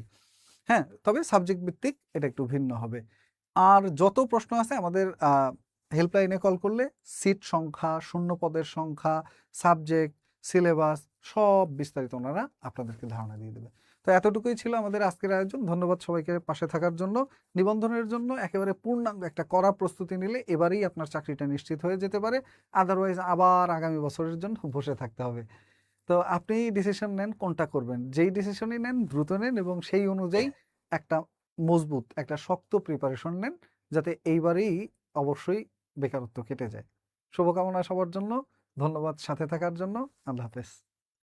হ্যাঁ, তবে সাবজেক্ট ভিত্তিক এটা একটু ভিন্ন হবে। আর যত প্রশ্ন আছে আমাদের হেল্পলাইনে কল করলে সিট সংখ্যা, শূন্য পদের সংখ্যা, সাবজেক্ট, সিলেবাস সব বিস্তারিত ওনারা আপনাদেরকে ধারণা দিয়ে দেবে। তো এতটুকুই ছিল আমাদের আজকের আয়োজন। ধন্যবাদ সবাইকে পাশে থাকার জন্য। নিবন্ধনের জন্য একেবারে পূর্ণাঙ্গ একটা কড়া প্রস্তুতি নিলে এবারেই আপনার চাকরিটা নিশ্চিত হয়ে যেতে পারে। আদারওয়াইজ আবার আগামী বছরের জন্য বসে থাকতে হবে। তো আপনি ডিসিশন নেন কোনটা করবেন, যেই ডিসিশনই নেন দ্রুত নেন এবং সেই অনুযায়ী একটা মজবুত, একটা শক্ত প্রিপারেশন নেন, যাতে এইবারেই অবশ্যই বেকারত্ব কেটে যায়। শুভকামনা সবার জন্য। ধন্যবাদ সাথে থাকার জন্য। আল্লাহ হাফেজ।